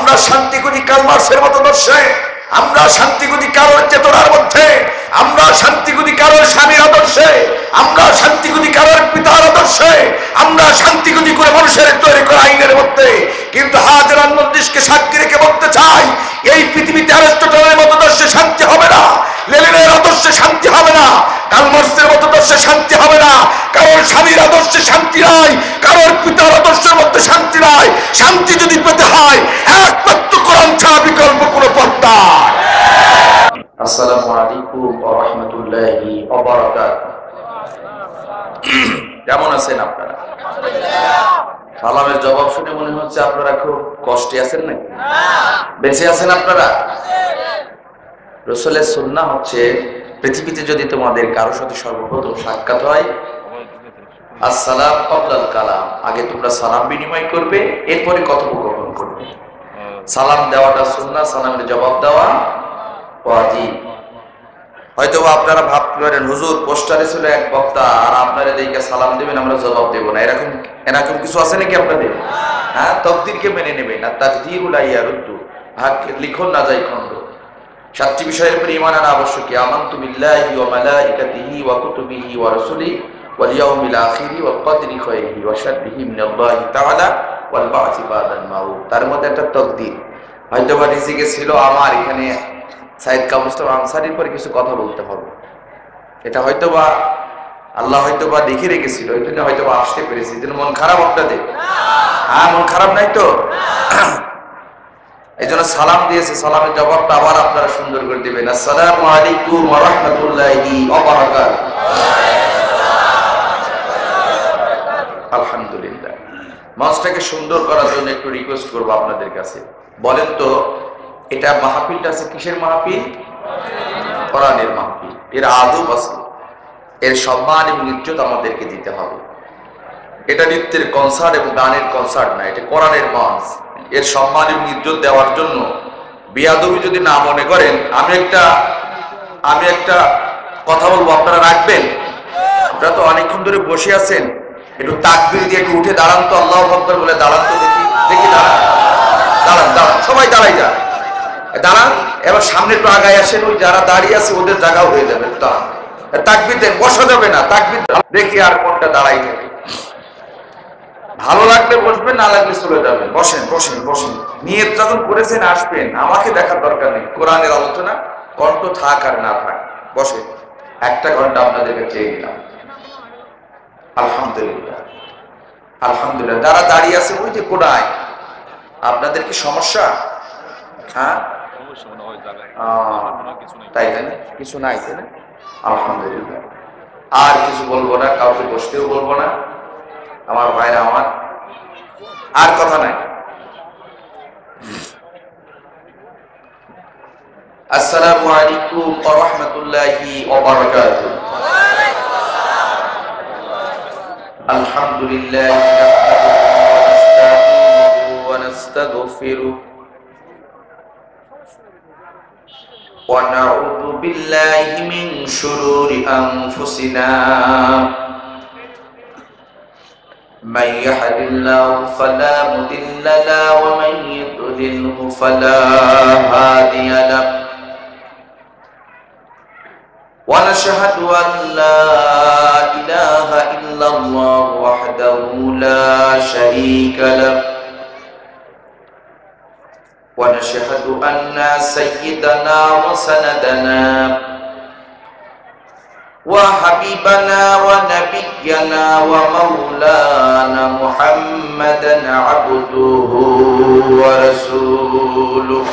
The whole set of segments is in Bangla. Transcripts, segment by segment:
আমরা শান্তি খুঁজি কার্ল মার্ক্সের মতাদর্শে, আমরা শান্তি খুঁজি কারোর চেতনার মধ্যে, আমরা শান্তি খুঁজি কারোর স্বামীর আদর্শে, আমরা শান্তি খুঁজি কারোর পিতার আদর্শে, আমরা শান্তি খুঁজি করে মানুষের তৈরি করা আইনের মধ্যে। কিন্তু হাজারান মজলিসকে সাক্ষী রেখে বলতে চাই, এই পৃথিবীতে অ্যারিস্টটলের মতাদর্শে শান্তি হবে না, লেনিনের আদর্শে শান্তি হবে না, কার্ল মার্ক্সের মতাদর্শে শান্তি হবে না, কারোর স্বামীর আদর্শে শান্তি নাই, কারোর পিতার আদর্শের মধ্যে শান্তি নাই। শান্তি যদি পেতে হয় একমাত্র কোরআন ছাড়া বিকল্প কোনো পথ নাই। আসসালামু আলাইকুম ওয়া রাহমাতুল্লাহি ওয়া বারাকাতুহু। কেমন আছেন আপনারা? সালামের জবাব শুনে মনে হচ্ছে আপনারা খুব কষ্টে আছেন নাকি? বেঁচে আছেন আপনারা? রাসূলের সুন্নাহ হচ্ছে, পৃথিবীতে যদি তোমাদের কারোর সাথে সর্বপ্রথম সাক্ষাৎ হয়, আসসালাম ক্বাবলাল কালাম, আগে তোমরা সালাম বিনিময় করবে, এরপরে কথোপকথন করবে। সালাম দেওয়াটা সুন্নাহ, সালামের জবাব দেওয়া ওয়াজিব। হয়তো আপনারা ভাবতে পারেন হুজুর পোস্টারে ছিল এক বক্তা আর আপনারা দেখে সালাম দেবেন, আমরা জবাব দেব না, এরকম কিছু আছে নাকি আপনাদের? হ্যাঁ, তাকদীরকে মেনে নেবেন, আর তাকদীরুল ইয়ারুদ্দু, ভাগ্যের লিখন না যায় খণ্ড। 7টি বিষয়ের উপর ঈমান আনা আবশ্যক। আমানতু বিল্লাহি ওয়া মালাইকাতিহি ওয়া কুতুবিহি ওয়া রাসূলিহি ওয়াল ইয়াউমিল আখিরি ওয়াল কদরি খায়রিহি ওয়া শাররিহি মিনাল্লাহি তাআলা ওয়াল বা'সি বাদাল মাউত। তার মধ্যে একটা তাকদীর হয়তো বা রিজিকে ছিল আমার এখানে সাইদ কামুস্তাফা আনসারীর পরে কিছু কথা বলতে হবে, এটা হয়তোবা আল্লাহ হয়তোবা দেখে রেখেছিল, এই জন্য হয়তোবা আসতে পেরেছি। এই জন্য মন খারাপ আপনাদের? হ্যাঁ, মন খারাপ নাই তো? এই জন্য সালাম দিয়েছে, সালামের জবাবটা আবার আপনারা সুন্দর করে দিবেন। আসসালামু আলাইকুম ওয়া রাহমাতুল্লাহি ওয়া বারাকাতুহু। আলহামদুলিল্লাহ। মঞ্চটাকে সুন্দর করার জন্য একটু রিকোয়েস্ট করবো আপনাদের কাছে, বলেন তো এটা মাহফিলটা আছে কিসের মাহফিল? কোরআনের মাহফিল। এর আদব আছে, এর সম্মান এবং ইজ্জত আমাদেরকে দিতে হবে। এটা নৃত্যের কনসার্ট এবং গানের কনসার্ট না, এটা কোরআনের মঞ্চ। এর সম্মান এবং ইজ্জত দেওয়ার জন্য বিয়াদবি যদি না মনে করেন, আমি একটা কথা বলবো, আপনারা রাখবেন। আপনারা তো অনেকক্ষণ ধরে বসে আছেন, একটু তাকবীর দিয়ে একটু উঠে দাঁড়ান তো, আল্লাহু আকবার বলে দাঁড়ান তো, দেখি দাঁড়ান, সবাই দাঁড়াই যান, দাঁড়ান। এবার সামনে একটু আগায় আসেন, ওই যারা দাঁড়িয়ে আছে ওদের জায়গাও হয়ে যাবে, দাঁড়ান, তাকবীর দেন, বসা যাবে না, তাকবীর দেখি আর কোনটা দাঁড়াই যাবে। ভালো লাগলে বসবেন, না লাগলে চলে যাবেন। বসেন বসেন বসেন, নিয়ত যখন করেছেন আসবেন, আমাকে দেখার দরকার নেই। কোরআনের আলোচনা কণ্ঠ থাক আর না থাক, বসেন। 1 ঘন্টা আপনাদেরকে চেয়ে দিলাম। আলহামদুলিল্লাহ, আলহামদুলিল্লাহ। যারা দাঁড়িয়ে আছে ওই যে কোনায়, আপনাদের কি সমস্যা? হ্যাঁ, তাই না? কিছু নাই, তাই না? আলহামদুলিল্লাহ। আর কিছু বলবো না, কাউকে বসতেও বলবো না, আমার ভাইরা আমার, আর কথা নাই। আসসালামু আলাইকুম ওয়া রাহমাতুল্লাহি ওয়া বারাকাতুহু। আলহামদুলিল্লাহ ওয়া নাস্তাগফিরু ওয়া নাউযু বিল্লাহি মিন শুরুরি আনফুসিনা। من يهد الله فلا مضل له ومن يضلله فلا هادي له ونشهد أن لا إله إلا الله وحده لا شريك له ونشهد أن سيدنا وسندنا وحبيبنا ونبينا ومولانا محمدا عبده ورسوله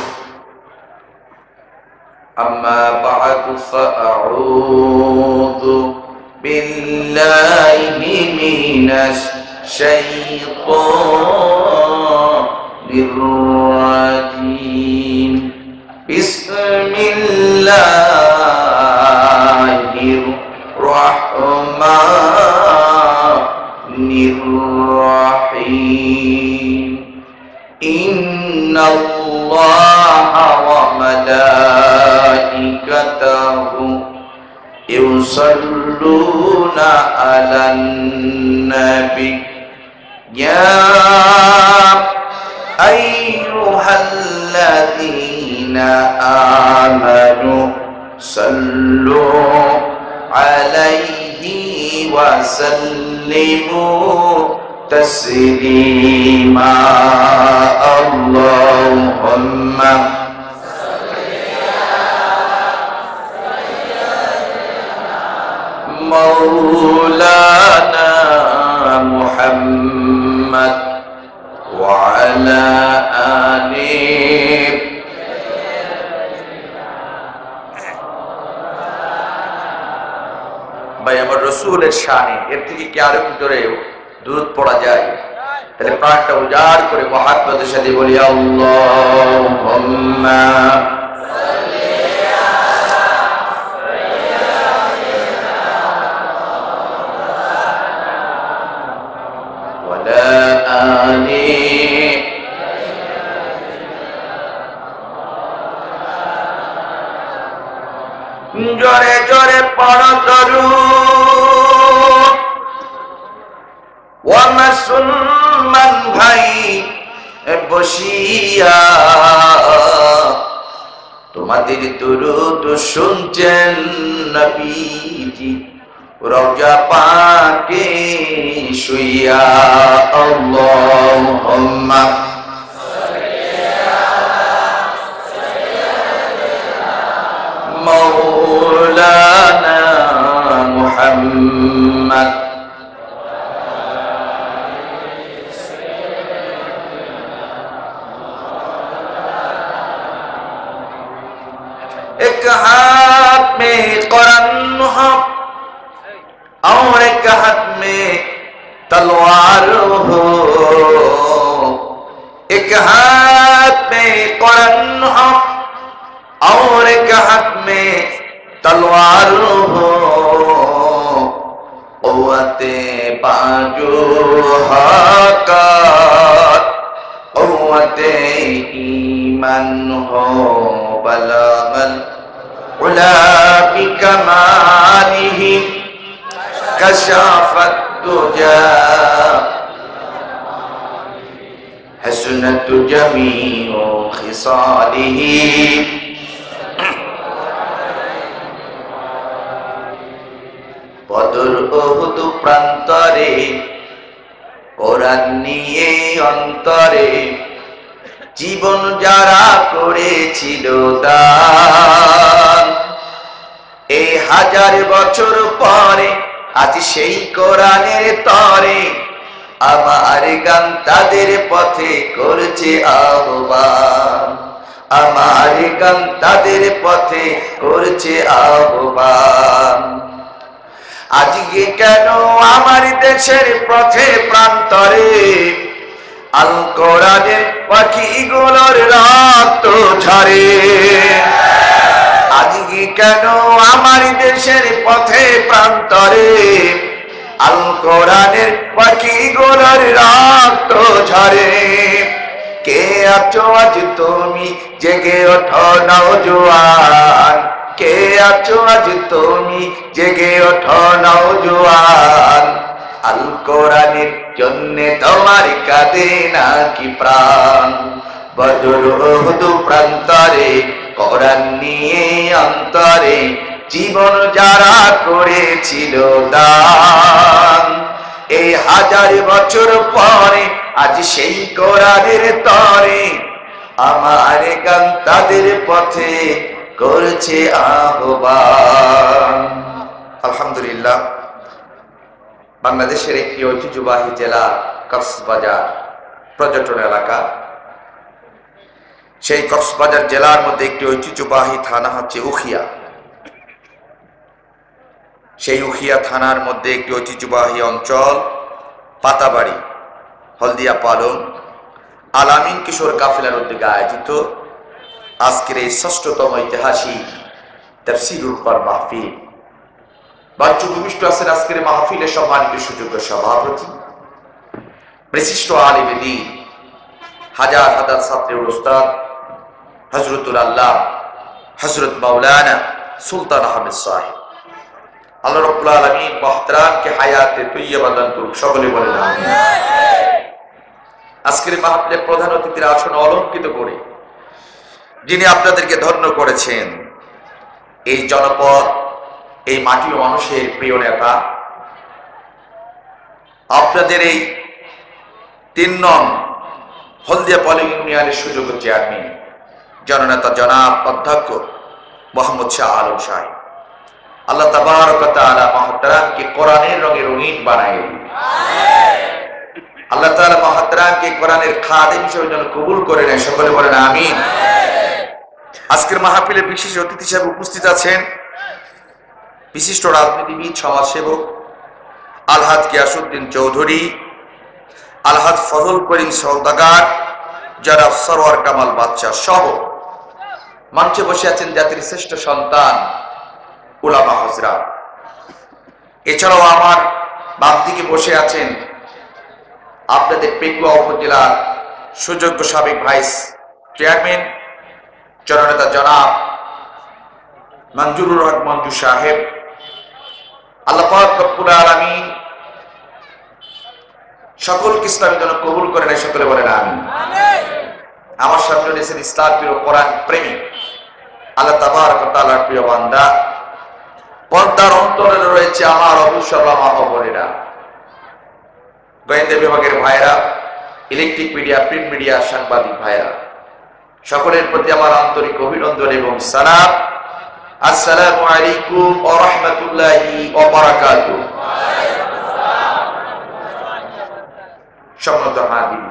أما بعد فأعوذ بالله من الشيطان الرجيم. بسم الله الرحمن الرحيم. إن الله وملائكته يصلون على النبي يا أيها آمنوا صلوا عليه وسلموا تسليما اللهم مولانا محمد وعلى آله ভাই আমার রাসূলের শানে এর থেকে কি আরো ভিতরে দুরূদ পড়া যায়? তাহলে প্রাণটা উজাড় করে মহব্বতের সাথে বলি আল্লাহুম্মা জোরে জোরে পড়ো দরুদ ও মুসলমান ভাই বসিয়া তোমাদের দরুদ শুনছেন নবীজি রওজা পাকে শুইয়া আল্লাহুম্মা مولانا محمد एक हाथ में कुरान हो और एक हाथ में तलवार हो एक हाथ में कुरान हो और एक हाथ में तलवार हो क़ुव्वते बाजू हक़ात क़ुव्वते ईमान हो बलगल उला बिकमालिही कशाफत दुजा हसनत जमीउ खिसालिही বদর উহুদ প্রান্তরে কোরআন নিয়ে অন্তরে জীবন যারা করেছিল দান এই হাজার বছর পরে আজ সেই কোরআনের তরে আমার গান তাদের পথে করছে আহ্বান আমার গান তাদের পথে করছে আহ্বান আজকে কেন আমার দেশের পথে প্রান্তরে আল কোরআনের পাখিগুলোর রক্ত ঝরে আজকে কেন আমার দেশের পথে প্রান্তরে আল কোরআনের পাখিগুলোর রক্ত ঝরে কে আছো আজ তুমি জেগে ওঠো নওজোয়ান কে আছো আজ তুমি জেগে ওঠো নওজোয়ান আল কোরআনের জন্য তোমার কাঁদে নাকি প্রাণ বদর উহুদ প্রান্তরে কোরআন নিয়ে অন্তরে জীবন যারা করেছিল দান এই হাজার বছর পরে আজ সেই কোরআনের তরে আমার গান তাদের পথে করছে আহ্বান। আলহামদুলিল্লাহ, বাংলাদেশের একটি ঐতিহ্যবাহী জেলা কক্সবাজার পর্যটন এলাকা। সেই কক্সবাজার জেলার মধ্যে একটি ঐতিহ্যবাহী থানা হচ্ছে উখিয়া। সেই উখিয়া থানার মধ্যে একটি ঐতিহ্যবাহী অঞ্চল পাতাবাড়ি হলদিয়া পালং আলামিন কিশোর কাফেলার উদ্যোগে আয়োজিত আজকের এই ৬ষ্ঠতম ঐতিহাসিক তাফসীরুল কোরআন মাহফিল। বাচ্চু ভূমিষ্ঠ আছেন আজকের মাহফিলের সম্মানিত সুযোগ্য সভাপতি, বিশিষ্ট আলিম দ্বীন, হাজার হাজার ছাত্রের উস্তাদ হযরতুল আল্লাহ হযরত মাওলানা সুলতান আহমেদ সাহেব। আল্লাহ রাব্বুল আলামিন মুহতারামকে হায়াতে তৈয়বা দান করুক, সকলে বলেন আমিন। আজকের মাহফিলের প্রধান অতিথির আসন অলংকৃত করে যিনি আপনাদেরকে ধন্য করেছেন, এই জনপদ, এই মাটি ও মানুষের প্রিয় নেতা, আপনাদের এই ৩ নং হলদিয়া পলিং ইউনিয়নের সুযোগ্য চেয়ারম্যান জননেতা জনাব অধ্যক্ষ মোহাম্মদ শাহ আলম সাহেব, আল্লাহ তাবারক ওয়া তাআলা মহতরামকে কোরআনের রঙে রঙিন বানায় দিন। আল্লাহ তাআলা মহতরামকে কোরআনের খাদেম হিসেবে যেন কবুল করে নেয়। সকলে বলেন আমিন। আজকের মাহফিলে বিশেষ অতিথি হিসেবে উপস্থিত আছেন বিশিষ্ট রাজনীতিবিদ, সমাজসেবক আলহাজ গিয়াসউদ্দিন চৌধুরী, আলহাজ ফজল করিম সওদাগর, জনাব সরওয়ার কামাল বাদশাহ সহ মঞ্চে বসে আছেন জাতির শ্রেষ্ঠ সন্তান উলামা হযরত। এছাড়াও আমার বাম দিকে বসে আছেন আপনাদের পেকুয়া উপজেলার সুযোগ্য সাবেক ভাইস চেয়ারম্যান জননেতা জনাব মঞ্জুরুর হক মঞ্জু সাহেব। আল্লাহ পাক রব্বুল আলামিন সকলকে ইসলামের জন্য কবুল করে নেয়। সকলে বলেন আমিন। আমার সামনে রয়েছেন ইসলাম প্রিয়, কোরআন প্রেমিক, আল্লাহ তাবারক ওয়া তাআলার প্রিয় বান্দা। পর্দার অন্তরে রয়েছে আমার অবসরবা মা ও বোনেরা, গোয়েন্দা বিভাগের ভাইরা, ইলেকট্রিক মিডিয়া, প্রিন্ট মিডিয়া, সাংবাদিক ভাইরা, সকলের প্রতি আমার আন্তরিক অভিনন্দন এবং সালাম। আসসালামু আলাইকুম ওয়া রাহমাতুল্লাহি ওয়া বারাকাতুহু। সম্মানিত হাজির,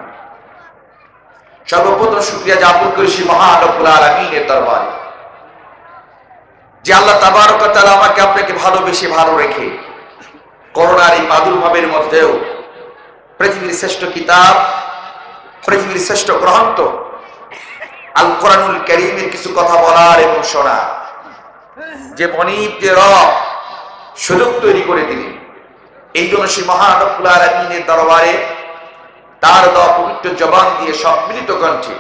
সর্বপ্রথম শুকরিয়া জ্ঞাপন করি সেই মহান রব্বুল আলামিনের দরবারে যে আল্লাহ তাবারক ওয়া তাআলা আমাকে আপনাকে ভালোবেসে ভালো রেখে করোনার এই প্রাদুর্ভাবের মধ্যেও পৃথিবীর শ্রেষ্ঠ কিতাব, পৃথিবীর শ্রেষ্ঠ গ্রন্থ আল কোরআনুল কারীমের কিছু কথা বলার এবং শোনা, যে মনিব, যে রব সুযোগ তৈরি করে দিলেন, এই জন্য সেই মহান রব্বুল আলামিনের দরবারে তার দেওয়া পবিত্র জবান দিয়ে সম্মিলিত কণ্ঠে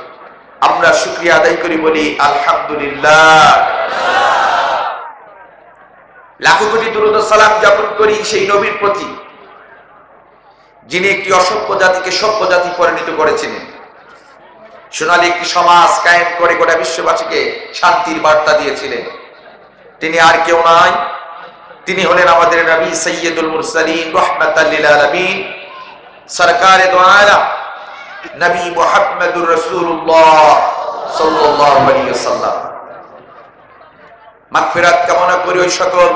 আমরা শুকরিয়া আদায় করি, বলি আলহামদুলিল্লাহ। লাখো কোটি দুরূদ ও সালাম জ্ঞাপন করি সেই নবীর প্রতি যিনি একটি অসভ্য জাতিকে সভ্য জাতি পরিণত করেছিলেন, সোনালী একটি সমাজ কায়েম করে গোটা বিশ্ববাসীকে শান্তির বার্তা দিয়েছিলেন। তিনি আর কেউ নয়, তিনি হলেন আমাদের নবী সাইয়্যিদুল মুরসালিন রাহমাতাল লিল আলামিন সরকারে দো আলম নবী মুহাম্মদুর রাসূলুল্লাহ সাল্লাল্লাহু আলাইহি ওয়াসাল্লাম। মাগফিরাত কামনা করি ওই সকল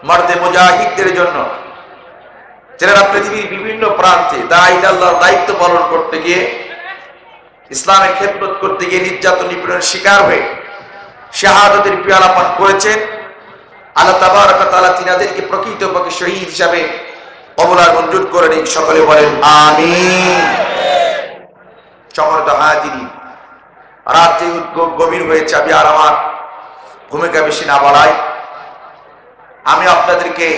মর্দে মুজাহিদদের জন্য যারা পৃথিবীর বিভিন্ন প্রান্তে দাঈ আল্লাহর দায়িত্ব পালন করতে গিয়ে, ইসলামের খেদমত করতে গিয়ে নির্যাতন নিপীড়নের শিকার হয়ে শাহাদাতের পেয়ালা পান করেছেন। আল্লাহ তাবারক ওয়া তাআলা তিনাদেরকে প্রকৃতপক্ষে শহীদ হিসাবে কবুল মঞ্জুর করে নিন। সকলে বলেন আমিন। সম্মানিত হাজিরিন, রাত যে গভীর হয়েছে, আমি আর আমার ভূমিকা বেশি না বাড়াই, আমি আপনাদেরকে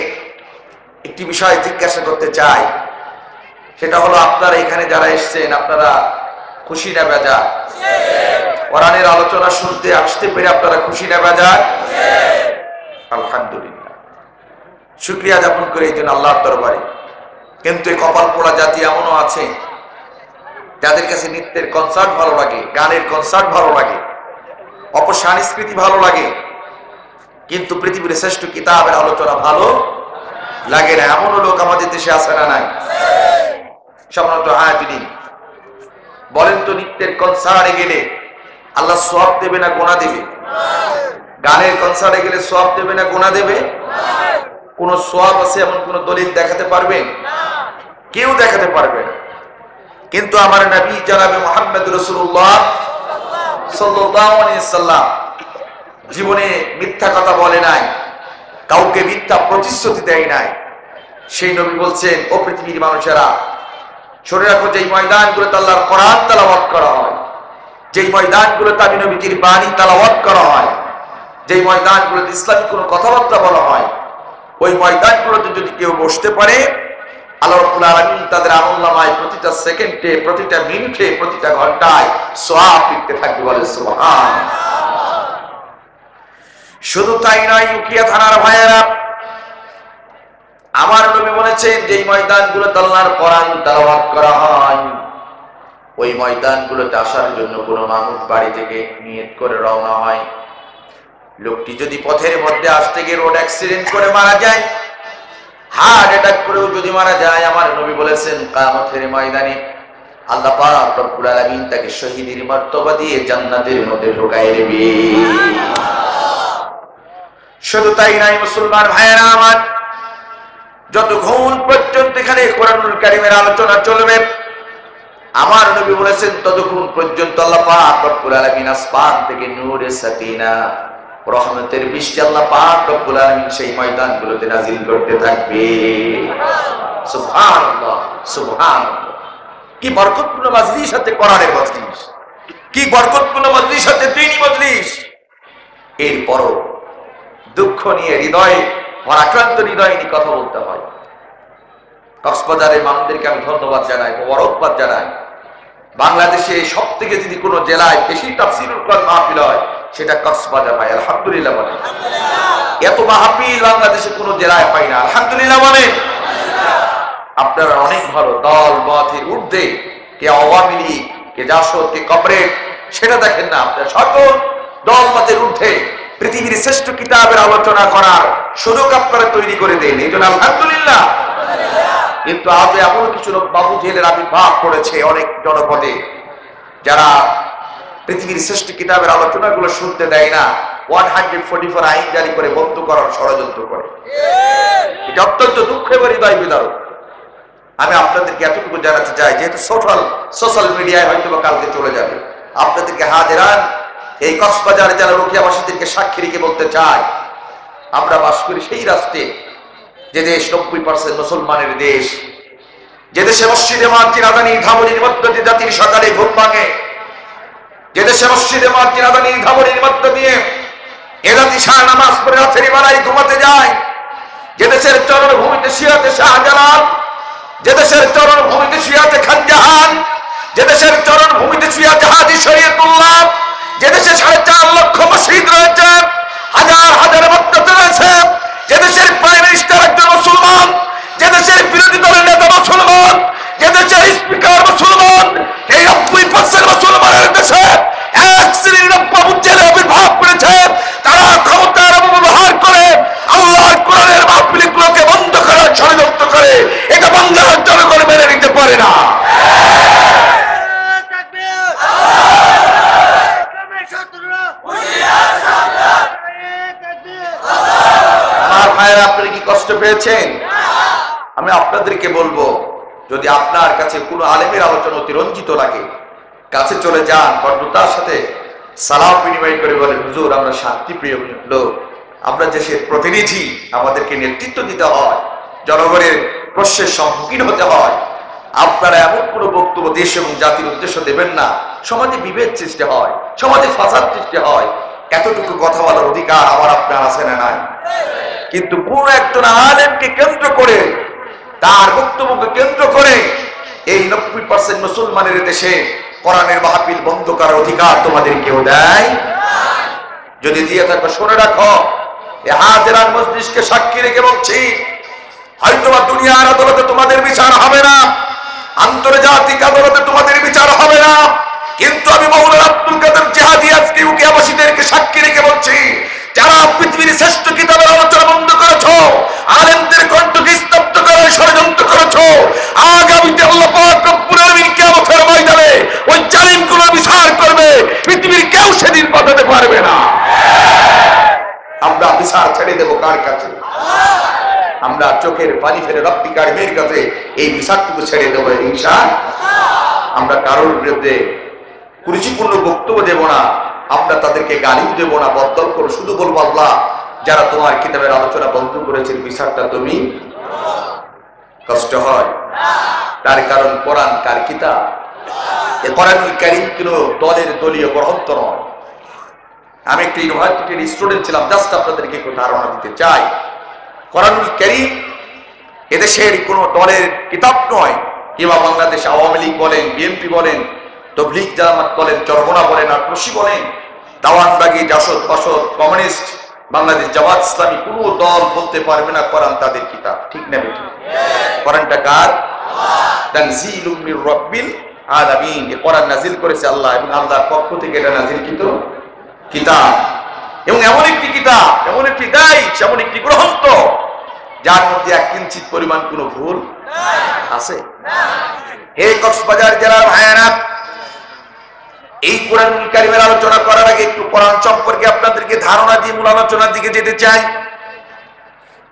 একটি বিষয় জিজ্ঞাসা করতে চাই। সেটা হলো, আপনারা এখানে যারা এসেছেন, আপনারা খুশি না বেজার? কোরআনের আলোচনা শুনতে আসতে পেরে আপনারা খুশি না বেজার? আলহামদুলিল্লাহ, শুকরিয়া জ্ঞাপন করে এই জন্য আল্লাহর দরবারে। কিন্তু এই কপাল পোড়া জাতি এমনও আছে যাদের কাছে নৃত্যের কনসার্ট ভালো লাগে, গানের কনসার্ট ভালো লাগে, অপসংস্কৃতি ভালো লাগে, কিন্তু পৃথিবীর শ্রেষ্ঠ কিতাবের আলোচনা ভালো লাগে না। এমনও লোক আমাদের দেশে আছে না নাই? সম্মানিত হাজিরিন, বলেন তো, নৃত্যের কনসার্টে গেলে আল্লাহ সওয়াব দেবে না গুনাহ দেবে? গানের কনসার্টে গেলে সওয়াব দেবে না গুনাহ দেবে? কোন সওয়াব আছে এমন কোন দলিল দেখাতে পারবেন? কেউ দেখাতে পারবে না। কিন্তু আমার নবী জনাবে মুহাম্মদ রাসূলুল্লাহ সাল্লাল্লাহু আলাইহি সাল্লাম জীবনে মিথ্যা কথা বলে নাই, কাউকে মিথ্যা প্রতিশ্রুতি দেয় নাই। সেই নবী বলছেন, ও পৃথিবীর মানুষেরা, শুনে রাখো, যেই ময়দানগুলোতে আল্লাহর কোরআন তেলাওয়াত করা হয়, যেই ময়দানগুলোতে আমি নবীর বাণী তেলাওয়াত করা হয়, যেই ময়দানগুলোতে ইসলামিক কোনো কথাবার্তা বলা হয়, ওই ময়দানগুলোতে যদি কেউ বসতে পারে, আল্লাহ রাব্বুল আলামিন তাদের আমলনামায় প্রতিটা সেকেন্ডে, প্রতিটা মিনিটে, প্রতিটা ঘন্টায় সওয়াব লিখতে থাকবে। বলে সুবহানাল্লাহ। শুধু তাই নয়, উকিয়া থানার ভাইয়েরা, আমার নবী বলেছেন, যেই ময়দানগুলোতে আল্লাহর কোরআন তেলাওয়াত করা হয়, ওই ময়দানগুলোতে আসার জন্য কোনো মানুষ বাড়ি থেকে নিয়ত করে রওনা হয়, লোকটি যদি পথের মধ্যে আসতে গিয়ে রোড অ্যাক্সিডেন্ট করে মারা যায়, হার্ট অ্যাটাক করেও যদি মারা যায়, আমার নবী বলেছেন কিয়ামতের ময়দানে আল্লাহ পাক রব্বুল আলামিন তাকে শহীদের মর্তবা দিয়ে জান্নাতের মধ্যে ঢোকায় দেবে। শুধু তাই নাই মুসলমান ভাইয়েরা আমার, যতক্ষণ পর্যন্ত এখানে কোরআনুল কারীমের আলোচনা চলবে, আমার নবী বলেছেন ততক্ষণ পর্যন্ত আল্লাহ পাক রব্বুল আলামিন আসমান থেকে নূরে সাকিনা রহমতের বৃষ্টি আল্লাহ পাক রব্বুল আলামিন সেই ময়দানগুলোতে নাজিল করতে থাকবে। সুবহানাল্লাহ সুবহানাল্লাহ। কি বরকতপূর্ণ মজলিস হতে কোরআনের মজলিস, কি বরকতপূর্ণ মজলিস হতে দ্বীনি মজলিস। এরপরও দুঃখ নিয়ে হৃদয় ভারাক্রান্ত হৃদয় নিয়ে কথা বলতে হয়। কক্সবাজারের মানুষদেরকে আমি ধন্যবাদ জানাই, মোবারকবাদ জানাই। বাংলাদেশে সব থেকে যদি কোনো জেলায় বেশি তাফসীরুল কোরআন মাহফিল হয় সেটা কক্সবাজার হয়। আলহামদুলিল্লাহ বলেন। এত মাহফিল বাংলাদেশে কোনো জেলায় হয় না। আলহামদুলিল্লাহ বলেন। আপনারা অনেক ভালো, দল মতের ঊর্ধ্বে, কে আওয়ামী লীগ, কে জাসদ, কে কমরেড, সেটা দেখেন না। আপনারা সকল দল মতের ঊর্ধ্বে পৃথিবীর শ্রেষ্ঠ কিতাবের আলোচনা করার সুযোগ আপনারা তৈরি করে দেন, এই জন্য আলহামদুলিল্লাহ। কিন্তু আজ এমন কিছু লোক বাবু জেলের আবির্ভাব করেছে অনেক জনপদে, যারা পৃথিবীর শ্রেষ্ঠ কিতাবের আলোচনাগুলো শুনতে দেয় না, 144 আইন জারি করে বন্ধ করার ষড়যন্ত্র করে। এটা অত্যন্ত দুঃখের হৃদয় বিদারক। আমি আপনাদেরকে এতটুকু জানাতে চাই, যেহেতু সোশ্যাল মিডিয়ায় হয়তো বা কালকে চলে যাবে, আপনাদেরকে হাজেরান এই কক্সবাজার জেলা রোকিয়াবাসীদেরকে সাক্ষী রেখে বলতে চাই, আমরা বাস করি সেই রাষ্ট্রে যে দেশ 90% মুসলমানের দেশ, যে দেশে মসজিদে মুয়াজ্জিন আযানি ধামরির মধ্য দিয়ে জাতির সকালে ঘুম ভাঙে, যে দেশে মসজিদে মুয়াজ্জিন আযানি ধামরির মধ্য দিয়ে এ জাতি সারা নামাজ পড়ে রাতের বেলায় ঘুমাতে যায়, যে দেশের চরণ ভূমিতে শিয়াতে শাহজালাল, যে দেশের চরণ ভূমিতে শিয়াতে খানজাহান, যে দেশের চরণ ভূমিতে শিয়াতে হাজী শরীয়তুল্লাহ, যে দেশে 4.5 লক্ষ মসজিদ রয়েছে, হাজার হাজার মাদ্রাসা রয়েছে, যে দেশের প্রাইম মিনিস্টার একজন মুসলমান, যে দেশের বিরোধী দলের নেতা মুসলমান, যে দেশের স্পিকার মুসলমান, এই 90% মুসলমানের দেশে এক শ্রেণীর বাবু জেলে আবির্ভাব করেছে। তারা ক্ষমতার অপব্যবহার করে আল্লাহর কোরআনের মাহফিলগুলোকে বন্ধ করার ষড়যন্ত্র করে। এটা বাংলার জনগণ মেনে নিতে পারে না। আমার ভাইয়েরা, আপনারা কি কষ্ট পেয়েছেন? আমি আপনাদেরকে বলবো, যদি আপনার কাছে কোনো আলেমের আলোচনা অতিরঞ্জিত লাগে, কাছে চলে যান, বন্ধুতার সাথে সালাম বিনিময় করে বলেন, হুজুর আমরা শান্তিপ্রিয় লোক, আমরা দেশের প্রতিনিধি, আমাদেরকে নেতৃত্ব দিতে হয়, জনগণের প্রশ্নের সম্মুখীন হতে হয়। আপনারা এমন কোনো বক্তব্য দেশ এবং জাতির উদ্দেশ্য দেবেন না, সমাজে বিভেদ সৃষ্টি হয়, সমাজে ফাসাদ সৃষ্টি হয়। এতটুকু কথা বলার অধিকার আমার আপনার আছে না নাই? কিন্তু কোন একজন আলেমকে কেন্দ্র করে, তার বক্তব্যকে কেন্দ্র করে এই 90% মুসলমানের দেশে কোরআনের মাহফিল বন্ধ করার অধিকার তোমাদের কেউ দেয়? যদি দিয়ে থাকো শুনে রাখো, এই হাজেরান মজলিসকে সাক্ষী রেখে বলছি, হয়তোবা দুনিয়ার আদালতে তোমাদের বিচার হবে না, আন্তর্জাতিক আদালতে তোমাদের বিচার হবে না, কিন্তু আমি মাওলানা আব্দুল কাদের জিহাদি আজকে রোকিয়াবাসীদেরকে সাক্ষী রেখে বলছি, যারা পৃথিবীর শ্রেষ্ঠ কিতাবের আলোচনা বন্ধ করেছো, আলেমদের কণ্ঠকে স্তব্ধ করার ষড়যন্ত্র করেছো, আগামীতে আল্লাহ পাক রব্বুল আলামিন কিয়ামতের ময়দানে ওই জালিমগুলো বিচার করবে। পৃথিবীর কেউ সেদিন বাঁচাতে পারবে না। আমরা বিচার ছেড়ে দেবো কার কাছে? আমরা চোখের পানি ফেলে রব্বি কারিমের কাছে এই বিচারটুকু ছেড়ে দেবো ইনশাআল্লাহ। আমরা কারোর বিরুদ্ধে কুরুচিপূর্ণ বক্তব্য দেব না, আমরা তাদেরকে গালিও দেব না, বদল করো, শুধু বলবো আল্লাহ যারা তোমার কিতাবের আলোচনা বন্ধ করেছে বিচারটা তুমি। কষ্ট হয়, তার কারণ কোরআন কার কিতাব? এই কোরআনুল কারীম কোনো দলের দলীয় গ্রন্থ নয়। আমি একটা ইউনিভার্সিটির স্টুডেন্ট ছিলাম, জাস্ট আপনাদেরকে একটু ধারণা দিতে চাই। কোরআনুল কারীম এদেশের কোনো দলের কিতাব নয়। কিংবা বাংলাদেশ আওয়ামী লীগ বলেন, বিএনপি বলেন, তবলিগ জামাত বলেন, চরমোনা বলেন, আটরশি বলেন, দাওয়ানবাগী, জাসদ, বাসদ, কমিউনিস্ট, বাংলাদেশ জামাত ইসলামী, কোনো দল বলতে পারবে না কোরআন তাদের কিতাব। ঠিক না বেঠিক? কোরআনটা কার? তানজিলুম মির রাব্বিল আলামিন এই কোরআন নাজিল করেছে আল্লাহ, এবং আল্লাহর পক্ষ থেকে এটা নাজিলকৃত কিতাব, এবং এমন একটি কিতাব, এমন একটি দায়িত্ব, এমন একটি গ্রন্থ যার মধ্যে এক কিঞ্চিত পরিমাণ কোনো ভুল আছে? এই কক্সবাজার জেলার ভাইয়েরা, এই কোরআনুল কারীমের আলোচনা করার আগে একটু কোরআন সম্পর্কে আপনাদেরকে ধারণা দিয়ে মূল আলোচনার দিকে যেতে চাই।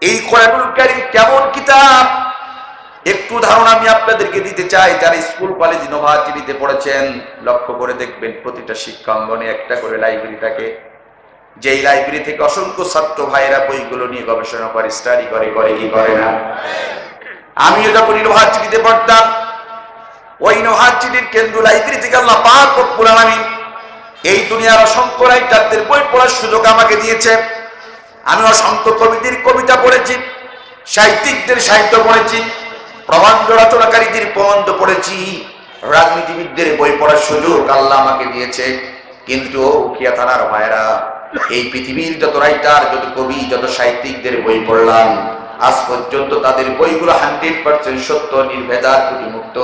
এই কোরআনুল কারীম কেমন কিতাব একটু ধারণা আমি আপনাদেরকে দিতে চাই। যারা স্কুল কলেজ ইউনিভার্সিটিতে পড়েছেন লক্ষ্য করে দেখবেন প্রতিটা শিক্ষাঙ্গনে একটা করে লাইব্রেরি থাকে, যেই লাইব্রেরি থেকে অসংখ্য ছাত্র ভাইয়েরা বইগুলো নিয়ে গবেষণা করে, স্টাডি করে, করে কি করে না? আমিও যখন ইউনিভার্সিটিতে পড়তাম, ওই ইউনিভার্সিটির কেন্দ্র লাইব্রেরি থেকে আল্লাহ পাক রব্বুল আলামিন এই দুনিয়ার অসংখ্য রাইটারদের বই পড়ার সুযোগ আমাকে দিয়েছে। আমি অসংখ্য কবিদের কবিতা পড়েছি, সাহিত্যিকদের সাহিত্য পড়েছি, প্রবন্ধ রচনাকারীদের প্রবন্ধ পড়েছি, রাজনীতিবিদদের বই পড়ার সুযোগ আল্লাহ আমাকে দিয়েছে। কিন্তু উখিয়া থানার ভাইয়েরা, এই পৃথিবীর যত রাইটার, যত কবি, যত সাহিত্যিকদের বই পড়লাম, আজ পর্যন্ত তাদের বইগুলো 100% সত্য, নির্ভেজাল, ত্রুটিমুক্ত,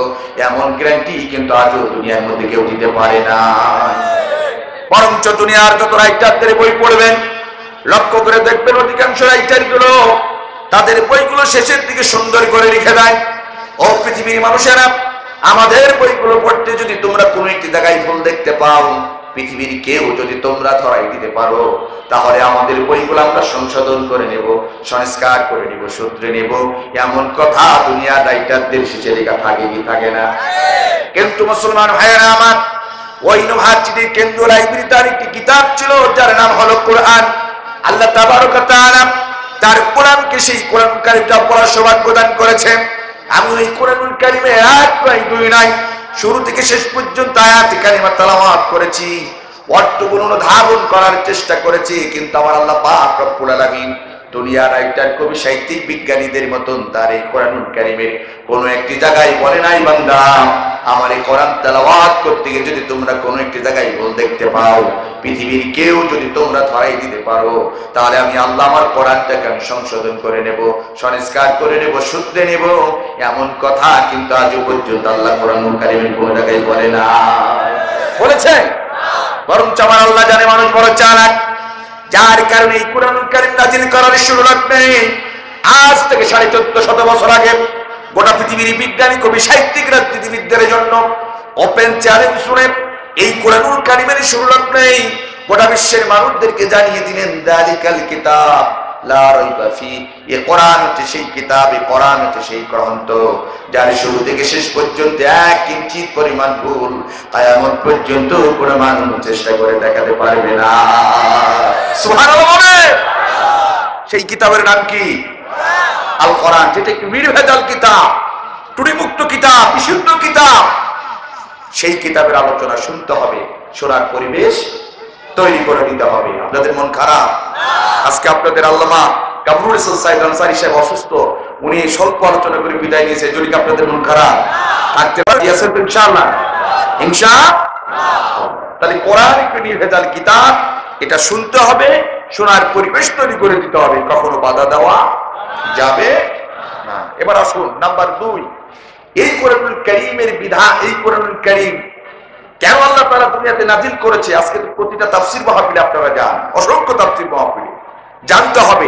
এমন গ্যারান্টি কিন্তু আজও দুনিয়ার মধ্যে কেউ দিতে পারে না। বরঞ্চ দুনিয়ার যত রাইটারদের বই পড়বেন লক্ষ্য করে দেখবেন অধিকাংশ রাইটারগুলো তাদের বইগুলো শেষের দিকে সুন্দর করে লিখে দেয়, ও পৃথিবীর মানুষেরা, আমাদের বইগুলো পড়তে যদি তোমরা কোনো একটি জায়গায় ভুল দেখতে পাও, পৃথিবীর কেউ যদি তোমরা ধরাই দিতে পারো, তাহলে আমাদের বইগুলো আমরা সংশোধন করে নেব, সংস্কার করে নেব, শুধরে নেব। এমন কথা দুনিয়ার রাইটারদের শেষে লেখা থাকে কি থাকে না? কিন্তু মুসলমান ভাইয়েরা আমার, ওই ইউনিভার্সিটির কেন্দ্র লাইব্রেরিতে একটি কিতাব ছিল যার নাম হলো কোরআন। আল্লাহ তাবারক ওয়া তাআলা তার কোরআনকে, সেই কোরআন কারীমটা পড়ার সৌভাগ্য দান করেছেন। আমি ওই কোরআনুল কারীমে এক নয় দুই নয়, শুরু থেকে শেষ পর্যন্ত আয়াতে কারিমা তেলাওয়াত করেছি, অর্থগুলো অনুধাবন করার চেষ্টা করেছি। কিন্তু আমার আল্লাহ পাক রব্বুল আলামিন দুনিয়ার রাইটার, কবি, সাহিত্যিক, বিজ্ঞানীদের মতন তার এই কোরআনুল কারীমের কোনো একটি জায়গায় বলে নাই, বান্দা আমার এই কোরআন তেলাওয়াত করতে গিয়ে যদি তোমরা কোনো একটি জায়গায় ভুল দেখতে পাও, পৃথিবীর কেউ যদি তোমরা ধরাই দিতে পারো, তাহলে আমি আল্লাহ আমার কোরআনটাকে আমি সংশোধন করে নেব, সংস্কার করে নেব, শুধরে নেব। এমন কথা কিন্তু আজও পর্যন্ত আল্লাহ কোরআনুল কারীমের কোনো জায়গায় বলে না। বলেছে? বরঞ্চ আমার আল্লাহ জানে মানুষ বড় চালাক, যার কারণে এই কোরআনুল কারীম নাযিল করার শুরু লাগবে আজ থেকে 1450 বছর আগে গোটা পৃথিবীর বিজ্ঞানী, কবি, সাহিত্যিক, রাজনীতিবিদদের জন্য ওপেন চ্যালেঞ্জ শুনে এই কোরআনুল কারীমের শুরু লাগবে গোটা বিশ্বের মানুষদেরকে জানিয়ে দিলেন, যালিকাল কিতাব লা রাইবা ফি, এই কোরআন হচ্ছে সেই কিতাব, এই কোরআন হচ্ছে সেই গ্রন্থ যার শুরু থেকে শেষ পর্যন্ত এক কিঞ্চিত পরিমাণ ভুল কিয়ামত পর্যন্ত কোনো মানুষ চেষ্টা করে দেখাতে পারবে না। সুবহানাল্লাহ বলে। সেই কিতাবের নাম কি? আল কোরআন, যেটা একটি নির্ভেজাল কিতাব, ত্রুটিমুক্ত কিতাব, বিশুদ্ধ কিতাব। সেই কিতাবের আলোচনা শুনতে হবে, শোনার পরিবেশ তৈরি করে দিতে হবে। আপনাদের মন খারাপ? আজকে আপনাদের আল্লামা কামরুল ইসলাম সাইদ আনসারী সাহেব অসুস্থ, উনি স্বল্প আলোচনা করে বিদায় নিয়েছে। যদি আপনাদের মন খারাপ থাকতে পারে ইনশাআল্লাহ, ইনশাআল্লাহ। তাহলে কোরআন একটি নির্ভেজাল কিতাব, এটা শুনতে হবে, শোনার পরিবেশ তৈরি করে দিতে হবে, কখনো বাধা দেওয়া যাবে না। এবার আসুন নাম্বার 2, এই কোরআনুল কারীমের বিধান, এই কোরআনুল কারীম কেন আল্লাহ তাআলা দুনিয়াতে নাজিল করেছে। আজকে প্রতিটা তাফসীর মাহফিলে আপনারা যান, অসংখ্য তাফসীর মাহফিলে জানতে হবে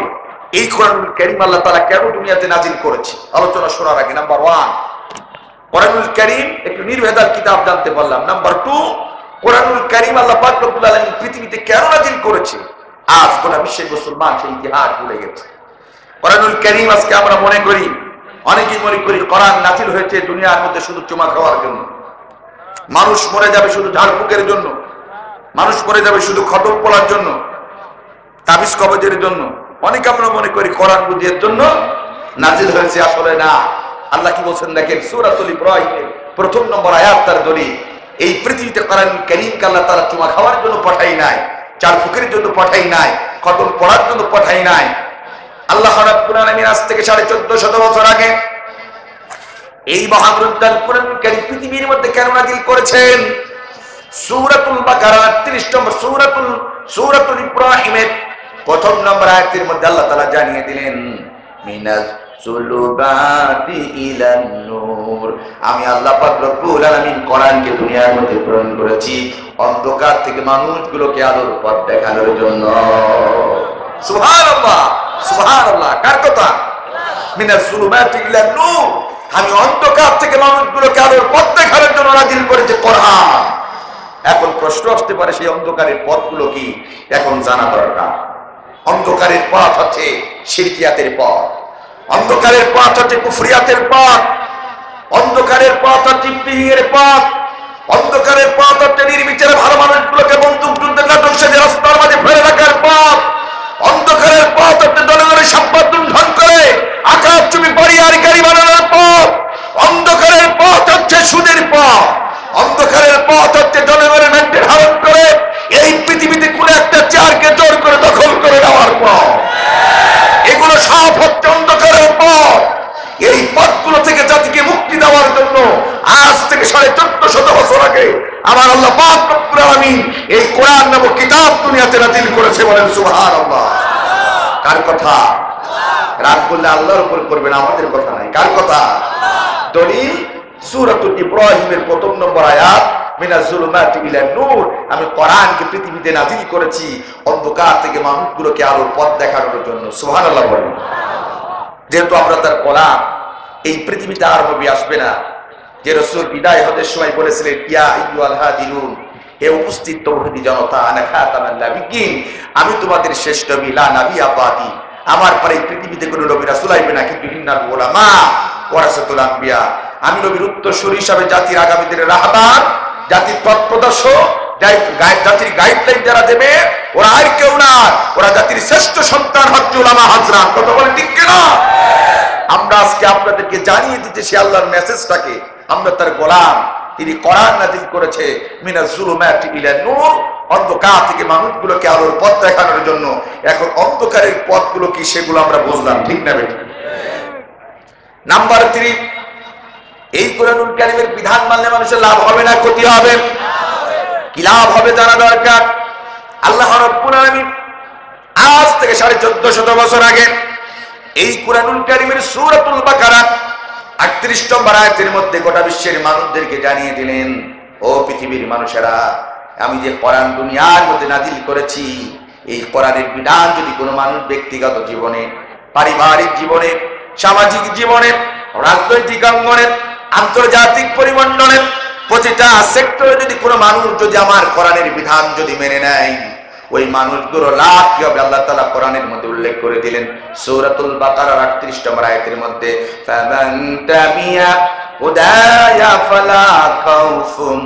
এই কোরআনুল কারীম আল্লাহ তাআলা কেন দুনিয়াতে নাজিল করেছে। আলোচনা শোনার আগে নাম্বার 1, কোরআনুল কারীম একটি নির্ভেজাল কিতাব জানতে পারলাম। নাম্বার 2, কোরআনুল কারীম আল্লাহ পাক রব্বুল আলামিন পৃথিবীতে কেন নাজিল করেছে। আজ গোটা বিশ্বের মুসলমান সেই ইতিহাস ভুলে গেছে। কোরআনুল কারীম আজকে আমরা মনে করি, অনেকেই মনে করি কোরআন নাজিল হয়েছে দুনিয়ার মধ্যে শুধু চুমা খাওয়ার জন্য, মানুষ মরে যাবে শুধু ঝাড়ফুঁকের জন্য, মানুষ মরে যাবে শুধু খতম পড়ার জন্য, তাবিজ কবজের জন্য। অনেকে আমরা মনে করি কোরআন বুঝিয়ার জন্য নাজিল হয়েছে, আসলে না। আল্লাহ কি বলছেন দেখেন, সূরাতুল ইব্রাহিমের 1 নম্বর আয়াত তার দলিল। এই পৃথিবীতে কোরআনুল কারীমকে আল্লাহ তাআলা চুমা খাওয়ার জন্য পাঠাই নাই, ঝাড়ফুঁকের জন্য পাঠাই নাই, খতম পড়ার জন্য পাঠাই নাই। আল্লাহ রাব্বুল আলামিন আজ থেকে 1450 বছর আগে এই মহাগ্রন্থ কোরআনুল কারীম পৃথিবীর মধ্যে কেন নাযিল করেছেন। সূরাতুল বাকারা 30 নম্বর সূরাতুল ইব্রাহিমের 1 নম্বর আয়াতের মধ্যে আল্লাহ তাআলা জানিয়ে দিলেন, যুলুমাতি ইলান নূর। আমি আল্লাহ পাক রব্বুল আলামিন কোরআনকে দুনিয়ার মধ্যে প্রেরণ করেছি অন্ধকার থেকে মানুষগুলোকে আলোর পথ দেখানোর জন্য। সুবহানাল্লাহ, সুবহানাল্লাহ। কার কথা? মিনাজ যুলুমাতি ইলান নূর। আমি অন্ধকার থেকে মানুষগুলোকে আলোর পথ দেখানোর জন্য নাযিল করেছি কোরআন। এখন প্রশ্ন আসতে পারে, সেই অন্ধকারের পথগুলো কি? এখন জানা দরকার। অন্ধকারের পথ হচ্ছে শিরকিয়াতের পথ, অন্ধকারের পথ হচ্ছে কুফরিয়াতের পথ, অন্ধকারের পথ হচ্ছে পিয়ের পথ, অন্ধকারের পথ হচ্ছে নির্বিচারে ভালো মানুষগুলোকে বন্দুক যুদ্ধের নাটক সেজে রাস্তার মাঝে ফেলে রাখার পথ, অন্ধকারের পথ হচ্ছে জনগণের সম্পদ লুণ্ঠন করে আকাশ চুপি বাড়ি আর গাড়ি বানানোর পথ, অন্ধকারের পথ হচ্ছে সুদের পথ, অন্ধকারের পথ হচ্ছে জনগণের মেন্টেল হারণ করে এই পৃথিবীতে কোন একটা চেয়ারকে জোর করে দখল করে নেওয়ার পথ। এগুলো সব হচ্ছে অন্ধকারের পথ। এই পথগুলো থেকে জাতিকে মুক্তি দেওয়ার জন্য আজ থেকে 1450 বছর আগে আমার আল্লাহ পাক রব্বুল আলামিন এই কোরআন নামক কিতাব দুনিয়াতে নাযিল করেছে। বলেন সুবহানাল্লাহ। কার কথা? রাগ করলে আল্লাহর উপর করবেন, আমাদের কথা নাই। কার কথা? দলিল সূরাতুল ইব্রাহিমের 1 নম্বর আয়াত, মিনাজ যুলুমাতি ইলান নূর। আমি কোরআনকে পৃথিবীতে নাযিল করেছি অন্ধকার থেকে মানুষগুলোকে আলোর পথ দেখানোর জন্য। সুবহানাল্লাহ বলেন। যেহেতু আমরা তার গোলাম, এই পৃথিবীতে আর নবী আসবে না। যে রাসূল বিদায় হওয়ার সময় বলেছিলেন, ইয়া আইয়ুহাল হাদিরুন, হে উপস্থিত তৌহিদি জনতা, আনা খাতামান নাবিয়্যিন, আমি তোমাদের শেষ নবী, লা নাবিয়্যা বাদি, আমার পরে এই পৃথিবীতে কোনো নবী রাসূল আসবে না, কিন্তু ইন্নাল উলামা ওয়ারাসাতুল আম্বিয়া, আমি নবীর উত্তরসূরি হিসাবে জাতির আগামী দিনের রাহবার, জাতির পথ প্রদর্শক, জাতির গাইডলাইন যারা দেবে ওরা আর কেউ না, ওরা জাতির শ্রেষ্ঠ সন্তান হচ্ছে উলামা হাজরাত। কথা বলেন ঠিক কিনা? আমরা আজকে আপনাদেরকে জানিয়ে দিতে সে আল্লাহর মেসেজটাকে, আমরা তার গোলাম। তিনি কোরআন নাযিল করেছে মিনাজ যুলুমাতি ইলান নূর, অন্ধকার থেকে মানুষগুলোকে আলোর পথ দেখানোর জন্য। এখন অন্ধকারের পথগুলো কি সেগুলো আমরা বুঝলাম, ঠিক না বেঠিক? নাম্বার 3, এই কোরআনুল কারীমের বিধান মানলে মানুষের লাভ হবে না ক্ষতি হবে? কি লাভ হবে জানা দরকার। আল্লাহ রাব্বুল আলামিন আজ থেকে 1450 বছর আগে এই কোরআনুল কারীমের সূরাতুল বাকারা 38 নম্বর আয়াতের মধ্যে গোটা বিশ্বের মানুষদেরকে জানিয়ে দিলেন, ও পৃথিবীর মানুষেরা, আমি যে কোরআন দুনিয়ার মধ্যে নাযিল করেছি, এই কোরআনের বিধান যদি কোনো মানুষ ব্যক্তিগত জীবনে, পারিবারিক জীবনে, সামাজিক জীবনে, রাজনৈতিক অঙ্গনে, আন্তর্জাতিক পরিমণ্ডলে, প্রতিটা সেক্টরে যদি কোনো মানুষ যদি আমার কোরআনের বিধান যদি মেনে নেয়, ওই মানুষগুলো লাভ কি হবে আল্লাহ তাআলা কোরআনের মধ্যে উল্লেখ করে দিলেন সূরাতুল বাকারার 38 নম্বর আয়াতের মধ্যে, ফামান তাবিয়া হুদায়া ফালা খাউফুন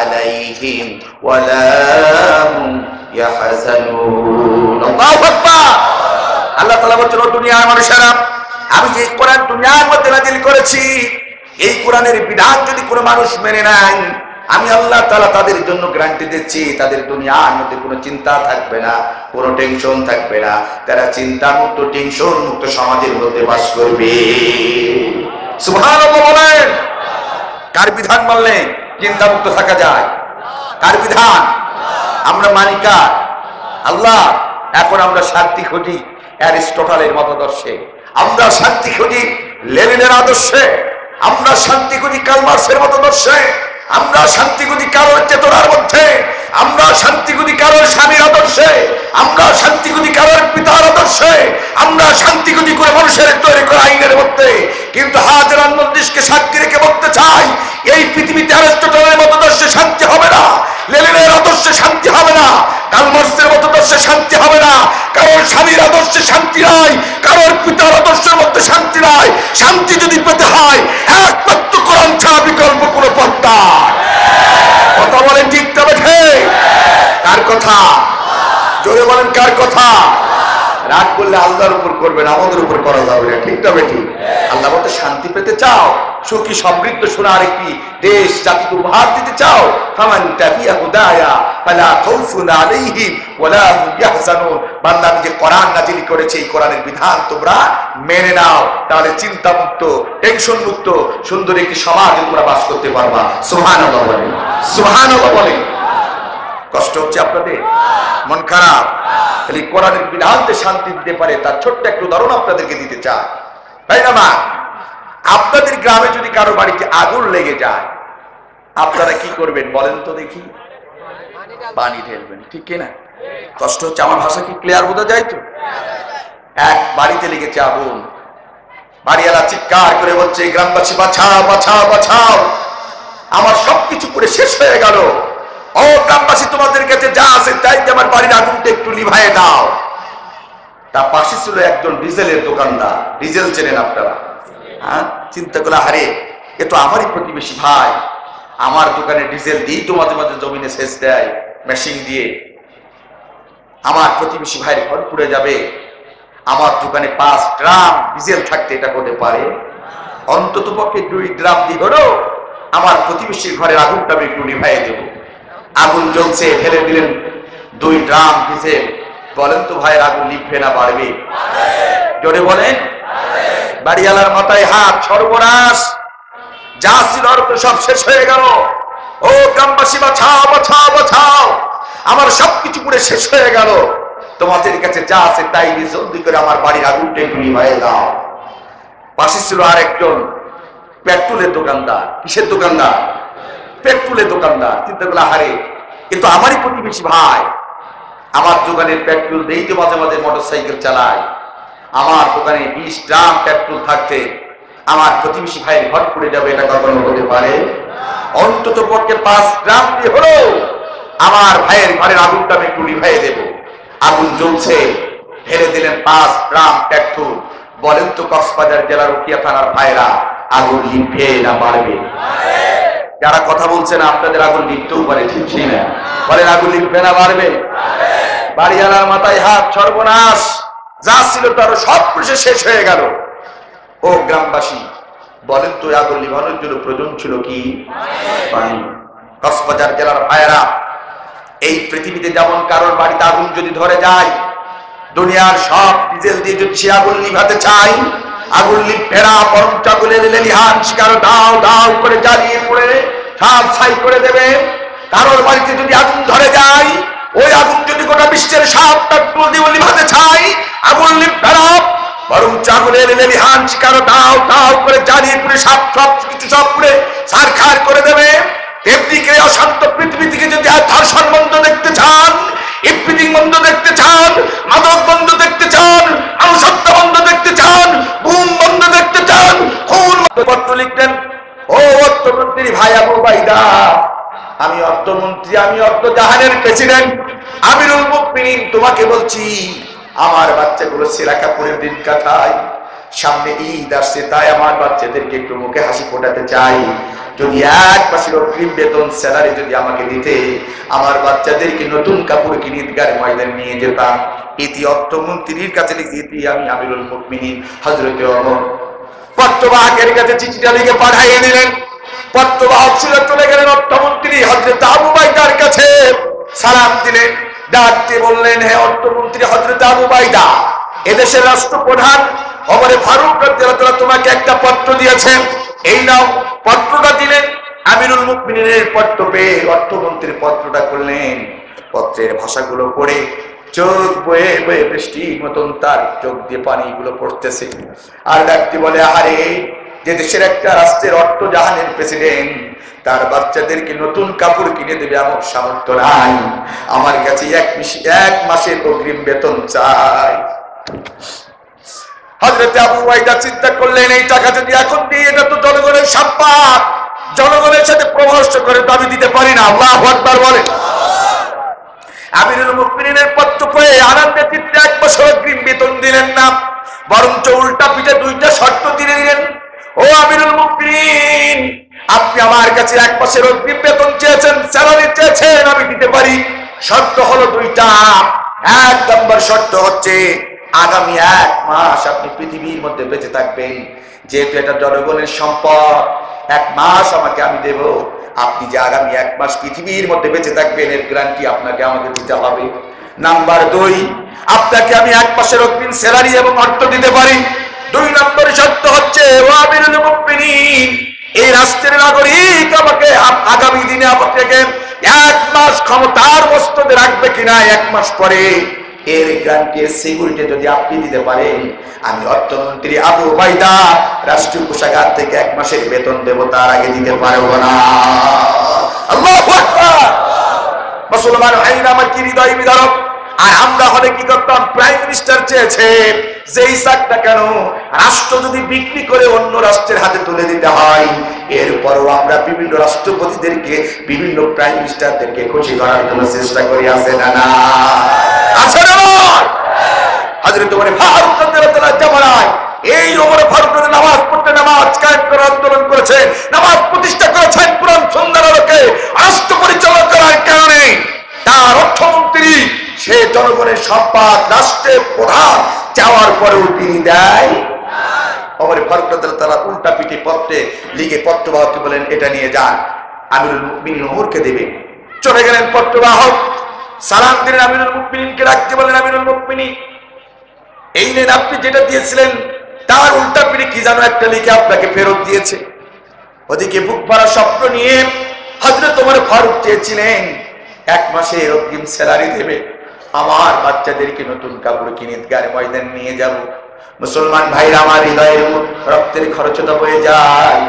আলাইহিম ওয়ালা হুম ইয়াহজানুন। আল্লাহু আকবার। আল্লাহ তাআলা বলেন, ও দুনিয়ার মানুষেরা, আমি যে কোরআন দুনিয়ার মধ্যে নাযিল করেছি, এই কোরআনের বিধান যদি কোনো মানুষ মেনে নেয়, আমি আল্লাহ তাআলা তাদের জন্য গ্যারান্টি দিচ্ছি, তাদের দুনিয়ার মধ্যে কোনো চিন্তা থাকবে না, কোনো টেনশন থাকবে না, তারা চিন্তা মুক্ত, টেনশন মুক্ত সমাজের মধ্যে বাস করবে। সুবহানাল্লাহ বলেন। কার বিধান মানলে চিন্তা মুক্ত থাকা যায়? কার বিধান? আমরা মানি কার? আল্লাহ। এখন আমরা শান্তি খুঁজি অ্যারিস্টটলের মতাদর্শে, আমরা শান্তি খুঁজি লেনিনের আদর্শে, আমরা শান্তি খুঁজি কার্ল মার্কসের মতাদর্শে, আমরা শান্তি খুঁজি কারোর চেতনার মধ্যে, আমরা শান্তি খুঁজি কারোর স্বামীর আদর্শে, আমরা শান্তি খুঁজি কারোর পিতার আদর্শে, আমরা শান্তি খুঁজি করে মানুষের তৈরি করা আইনের মধ্যে। কিন্তু হাজার মন্দিরকে সাক্ষী রেখে বলতে চাই, এই পৃথিবীতে অ্যারিস্টটলের মতাদর্শে শান্তি হবে না, লেনিনের আদর্শে শান্তি হবে না, কার্ল মার্কসের মতাদর্শে শান্তি হবে না, কারোর স্বামীর আদর্শে শান্তি নাই, কারোর পিতার আদর্শের মধ্যে শান্তি নাই। শান্তি যদি পেতে হয় একমাত্র কোরআন ছাড়া বিকল্প কোনো পথ নাই। কথা বলেন ঠিক তবে ঠিক? কার কথা? জোরে বলেন কার কথা? রাগ করলে আল্লাহর উপর করবেন, আমাদের উপর করা যাবে না, ঠিক তবে ঠিক? আল্লাহ বলতে শান্তি পেতে চাও, সুখী সমৃদ্ধ সোনার একটি দেশ জাতিকে উপহার দিতে চাও, ফামান তাবিয়া হুদায়া ফালা খাউফুন আলাইহিম ওয়ালা হুম ইয়াহজানুন। বান্দা, আমি যে কোরআন নাযিল করেছি, এই কোরআনের বিধান তোমরা মেনে নাও, তাহলে চিন্তা মুক্ত, টেনশন মুক্ত সুন্দর একটি সমাজে তোমরা বাস করতে পারবা। সুবহানাল্লাহ বলেন, সুবহানাল্লাহ বলেন। কষ্ট হচ্ছে আপনাদের? মন খারাপ? তাহলে কোরআনের বিধানতে শান্তি দিতে পারে তার ছোট্ট একটু উদাহরণ আপনাদেরকে দিতে চাই। তাই না মা? আপনাদের গ্রামে যদি কারো বাড়িতে আগুন লেগে যায় আপনারা কি করবেন বলেন তো দেখি? পানি ঢেলবেন, ঠিক কিনা? কষ্ট হচ্ছে? আমার ভাষা কি ক্লিয়ার বোঝা যায় তো? এক বাড়িতে লেগেছে আগুন, বাড়িওয়ালা চিৎকার করে বলছে, গ্রামবাসী বাঁচাও বাঁচাও বাঁচাও, আমার সবকিছু পুড়ে শেষ হয়ে গেল। ও গ্রামবাসী, তোমাদের কাছে যা আছে তাই আমার বাড়ির আগুনটা একটু নিভাইয়ে দাও। তার পাশে ছিল একজন ডিজেলের দোকানদার। ডিজেল চেনেন আপনারা? হ্যাঁ, চিন্তা করলে হারে এ তো আমারই প্রতিবেশী ভাই, আমার দোকানে ডিজেল দিয়েই তো মাঝে মাঝে জমিনে সেচ দেয় মেশিন দিয়ে, আমার প্রতিবেশী ভাইয়ের ঘর পুড়ে যাবে, আমার দোকানে 5 ড্রাম ডিজেল থাকতে এটা হতে পারে? অন্তত পক্ষে 2 ড্রাম দিয়ে হলো আমার প্রতিবেশীর ঘরের আগুনটা আমি একটু নিভাইয়ে দেবো। আগুন জ্বলছে, ঢেলে দিলেন 2 ড্রাম ডিজেল। বলেন তো ভাইয়ের আগুন নিভবে না বাড়বে? জোরে বলেন। বাড়িওয়ালার মাথায় হাত, সর্বনাশ, যা ছিল তো সব শেষ হয়ে গেল। ও গ্রামবাসী বাঁচাও বাঁচাও বাঁচাও, আমার সবকিছু পুরো শেষ হয়ে গেল, তোমাদের কাছে যা আছে তাই জলদি করে আমার বাড়ির আগুনটা একটু নিভাইয়ে দাও। পাশে ছিল আরেকজন পেট্রোলের দোকানদার। কিসের দোকানদার? পেট্রোলের দোকানদার। চিন্তা করলে হারে এ তো আমারই প্রতিবেশী ভাই, আমার দোকানের পেট্রোল দেই তো মাঝে মাঝে মোটরসাইকেল চালায়, আমার দোকানে 20 ড্রাম পেট্রোল থাকতে আমার প্রতিবেশী ভাইয়ের ঘর পুড়ে যাবে, এটা কখনো হতে পারে? অন্তত পক্ষে 5 ড্রাম দিয়ে হলো আমার ভাইয়ের ঘরের আগুনটা আমি একটু নিভাইয়ে দেবো। আগুন জ্বলছে, ঢেলে দিলেন 5 ড্রাম পেট্রোল। বলেন তো কক্সবাজার জেলার উকিয়া থানার ভাইরা, আগুন নিভবে না বাড়বে? যারা কথা বলছেন আপনাদের আগুন নিভতেও পারে, ঠিক না? বলেন আগুন নিভবে না বাড়বে? বাড়িওয়ালার মাথায় হাত, সর্বনাশ, যা ছিল তার সব কিছু শেষ হয়ে গেল। ও গ্রামবাসী, বলেন তো আগুন নিভানোর জন্য প্রয়োজন ছিল কি? পানি। কক্সবাজার জেলার ভাইয়েরা, এই পৃথিবীতে যেমন কারোর বাড়িতে আগুন যদি ধরে যায়, দুনিয়ার সব ডিজেল দিয়ে যদি সে আগুন নিভাতে চাই, আগুন নিভবে না, বরং আগুনের লেলিহান শিকার দাও দাও করে জ্বালিয়ে পড়ে সব ছাই করে দেবে। কারোর বাড়িতে যদি আগুন ধরে যায়, ওই আগুন যদি গোটা বিশ্বের সব পেট্রোল দিয়ে নিভাতে চাই, আগুন নিভবে না, বরং আগুনের লেলিহান শিকার দাও দাও করে জ্বালিয়ে পড়ে সব কিছু সব পুড়ে ছারখার করে দেবে। তেমনিকে অশান্ত পৃথিবী থেকে যদি ধর্ষণ বন্ধ দেখতে চান, ইফপিজিং বন্ধ দেখতে চান, মাদক বন্ধ দেখতে চান, মানুষত্ব বন্ধ দেখতে চান, গুম বন্ধ দেখতে চান, খুন পত্র লিখতেন, ও অর্থমন্ত্রী ভাই আবু বাইদা, আমি অর্থমন্ত্রী, আমি অর্থজাহানের প্রেসিডেন্ট আমিরুল মুমিনিন, তোমাকে বলছি আমার বাচ্চাগুলো সেরা কাপড়ের দিন কাটায়, সামনে ঈদ আসছে, তাই আমার বাচ্চাদেরকে একটু মুখে হাসি ফোটাতে চাই। যদি 1 মাসের অগ্রিম বেতন স্যালারি যদি আমাকে দিতে, আমার বাচ্চাদেরকে নতুন কাপড় কিনে ঈদগার ময়দানে নিয়ে যেতাম। ইতি অর্থমন্ত্রীর কাছে লিখি, আমি আমিরুল মুমিনিন হযরতে ওমর। পত্রবাহকের কাছে চিঠিটা লিখে পাঠিয়ে দিলেন। পত্রবাহক সিরাত চলে গেলেন অর্থমন্ত্রী হযরত আবু বাইদার কাছে, সালাম দিলেন, ডাক দিয়ে বললেন, হে অর্থমন্ত্রী হযরত আবু বাইদা, এদেশের রাষ্ট্রপ্রধান ওমর ফারুক রাদিয়াল্লাহু তাআলা তোমাকে একটা পত্র দিয়েছেন, এই নাও। পত্রটা দিলেন। আমিরুল মুমিনিনের পত্র পেয়ে অর্থমন্ত্রীর পত্রটা করলেন। পত্রের ভাষাগুলো পড়ে চোখ বয়ে বয়ে বৃষ্টির মতন তার চোখ দিয়ে পানিগুলো পড়তেছে। আর ডাকতে বলে, আরে যে দেশের একটা রাষ্ট্রের অর্থজাহানের প্রেসিডেন্ট, তার বাচ্চাদেরকে নতুন কাপড় কিনে দেবে আমার সামর্থ্য নাই, আমার কাছে 1 মাসের অগ্রিম বেতন চাই। হযরত আবু বাইদা চিন্তা করলেন, এই টাকা যদি এখন দিই, এটা তো জনগণের সম্পদ, জনগণের সাথে প্রহস্ত করে তো আমি দিতে পারি না। আল্লাহু আকবার বলেন। আমিরুল মুমিনিনের পত্র পেয়ে আনন্দে চিত্তে 1 বছর অগ্রিম বেতন দিলেন না, বরঞ্চ উল্টা পিঠে 2টা শর্ত দিয়ে দিলেন। ও আমিরুল মুমিনিন, আপনি আমার কাছে 1 মাসের অগ্রিম বেতন চেয়েছেন, স্যালারি চেয়েছেন, আমি দিতে পারি। শর্ত হলো 2টা। 1 নম্বর শর্ত হচ্ছে, আগামী 1 মাস আপনি পৃথিবীর মধ্যে বেঁচে থাকবেন, যেহেতু এটা জনগণের সম্পদ, 1 মাস আমাকে আমি দেব। আপনি যে আগামী 1 মাস পৃথিবীর মধ্যে বেঁচে থাকবেন, এর গ্যারান্টি আপনাকে আমাকে দিতে হবে। নাম্বার 2, আপনাকে আমি 1 মাসের অগ্রিম স্যালারি এবং অর্থ দিতে পারি। 2 নম্বর শর্ত হচ্ছে, ও আমিরুল মুমিনিন, এই রাষ্ট্রের নাগরিক আমাকে আগামী দিনে আপনাকে 1 মাস ক্ষমতার মস্তদে রাখবে কিনা, 1 মাস পরে এর গ্যারান্টি সিকিউরিটি যদি আপনি দিতে পারেন, আমি অর্থমন্ত্রী আবু ওবায়দা রাষ্ট্রীয় কোষাগার থেকে 1 মাসের বেতন দেব, তার আগে দিতে পারবো না। আল্লাহু আকবার। মুসলমান ভাইরা আমার কি হৃদয় বিদারক। আর আমরা হলে কি করতাম? প্রাইম মিনিস্টার চেয়েছে যেই চাকটা কেন, রাষ্ট্র যদি বিক্রি করে অন্য রাষ্ট্রের হাতে তুলে দিতে হয়, এরপরও আমরা বিভিন্ন রাষ্ট্রপতিদেরকে, বিভিন্ন প্রাইম মিনিস্টারদেরকে খুশি করার জন্য চেষ্টা করি। আছে না? না আছে না? হযরত ওমর ফারুক রাদিয়াল্লাহু তাআলা জামানায় এই ওমর ফারুক নামাজ পড়তে, নামাজ কায়েম করার আন্দোলন করেছে, নামাজ প্রতিষ্ঠা করেছেন কোরআন সুন্নাহর আলোকে। রাষ্ট্র পরিচালনা করার কারণে তার অর্থমন্ত্রী সে জনগণের সম্পদ রাষ্ট্রের প্রধান চাওয়ার পরেও তিনি দেয়। ওমর ফারুক রাদিয়াল্লাহু তাআলা উল্টা পিঠে পত্রে লিখে পত্রবাহককে বলেন, এটা নিয়ে যান, আমিরুল মুমিনিন ওমরকে দেবে। চলে গেলেন পত্রবাহক, সালাম দিলেন আমিরুল মুমিনিনকে, রাখতে বলেন, আমিরুল মুমিনিন এই নেন আপনি যেটা দিয়েছিলেন তার উল্টা পিঠে কি জানো একটা লিখে আপনাকে ফেরত দিয়েছে। ওদিকে বুক ভরা স্বপ্ন নিয়ে হযরত ওমর ফারুক চেয়েছিলেন 1 মাসের অগ্রিম স্যালারি দেবে, আমার বাচ্চাদেরকে নতুন কাপড় কিনে ঈদগাহ ময়দান নিয়ে যাব। মুসলমান ভাইরা আমার, হৃদয়ের রক্তের খরচতা বয়ে যায়।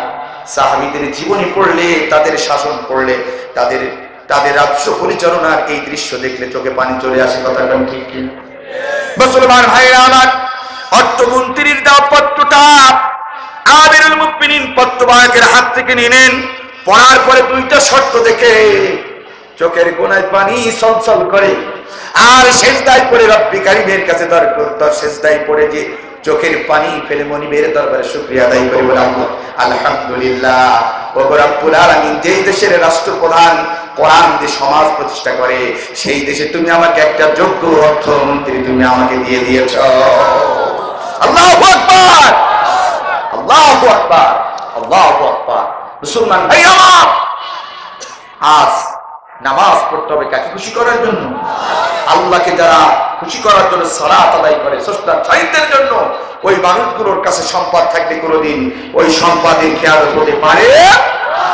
সাহাবীদের জীবনী পড়লে, তাদের শাসন পড়লে, তাদের রাজ্য পরিচালনার এই দৃশ্য দেখলে চোখে পানি চলে আসে। কথাটা ঠিক কি? মুসলমান ভাইরা আমার, অর্থমন্ত্রীর দেওয়া পত্রটা আমিরুল মুমিনিন পত্রবাহকের হাত থেকে নিলেন। পড়ার পরে 2টা শর্ত দেখে চোখের কোণায় পানি ছলছল করে, আর সেজদায় পড়ে রব্বি কারীমের কাছে সেজদায় পড়ে যে চোখের পানি ফেলে মনিবের দরবারে শুকরিয়া আদায় করে বলে, আলহামদুলিল্লাহ ওগো রব্বুল আলামিন, যেই দেশের রাষ্ট্রপ্রধান কোরআন দিয়ে সমাজ প্রতিষ্ঠা করে, সেই দেশে তুমি আমাকে একটা যোগ্য অর্থমন্ত্রী তুমি আমাকে দিয়ে দিয়েছ। আল্লাহু আকবার, আল্লাহু আকবার, আল্লাহু আকবার। মুসলমান ভাই আমার, আজ নামাজ পড়তে হবে কাকে খুশি করার জন্য? আল্লাহকে যারা খুশি করার জন্য সালাত আদায় করে, স্রষ্টার চাইতের জন্য, ওই মানুষগুলোর কাছে সম্পদ থাকলে কোনোদিন ওই সম্পদের খেয়াল হতে পারে?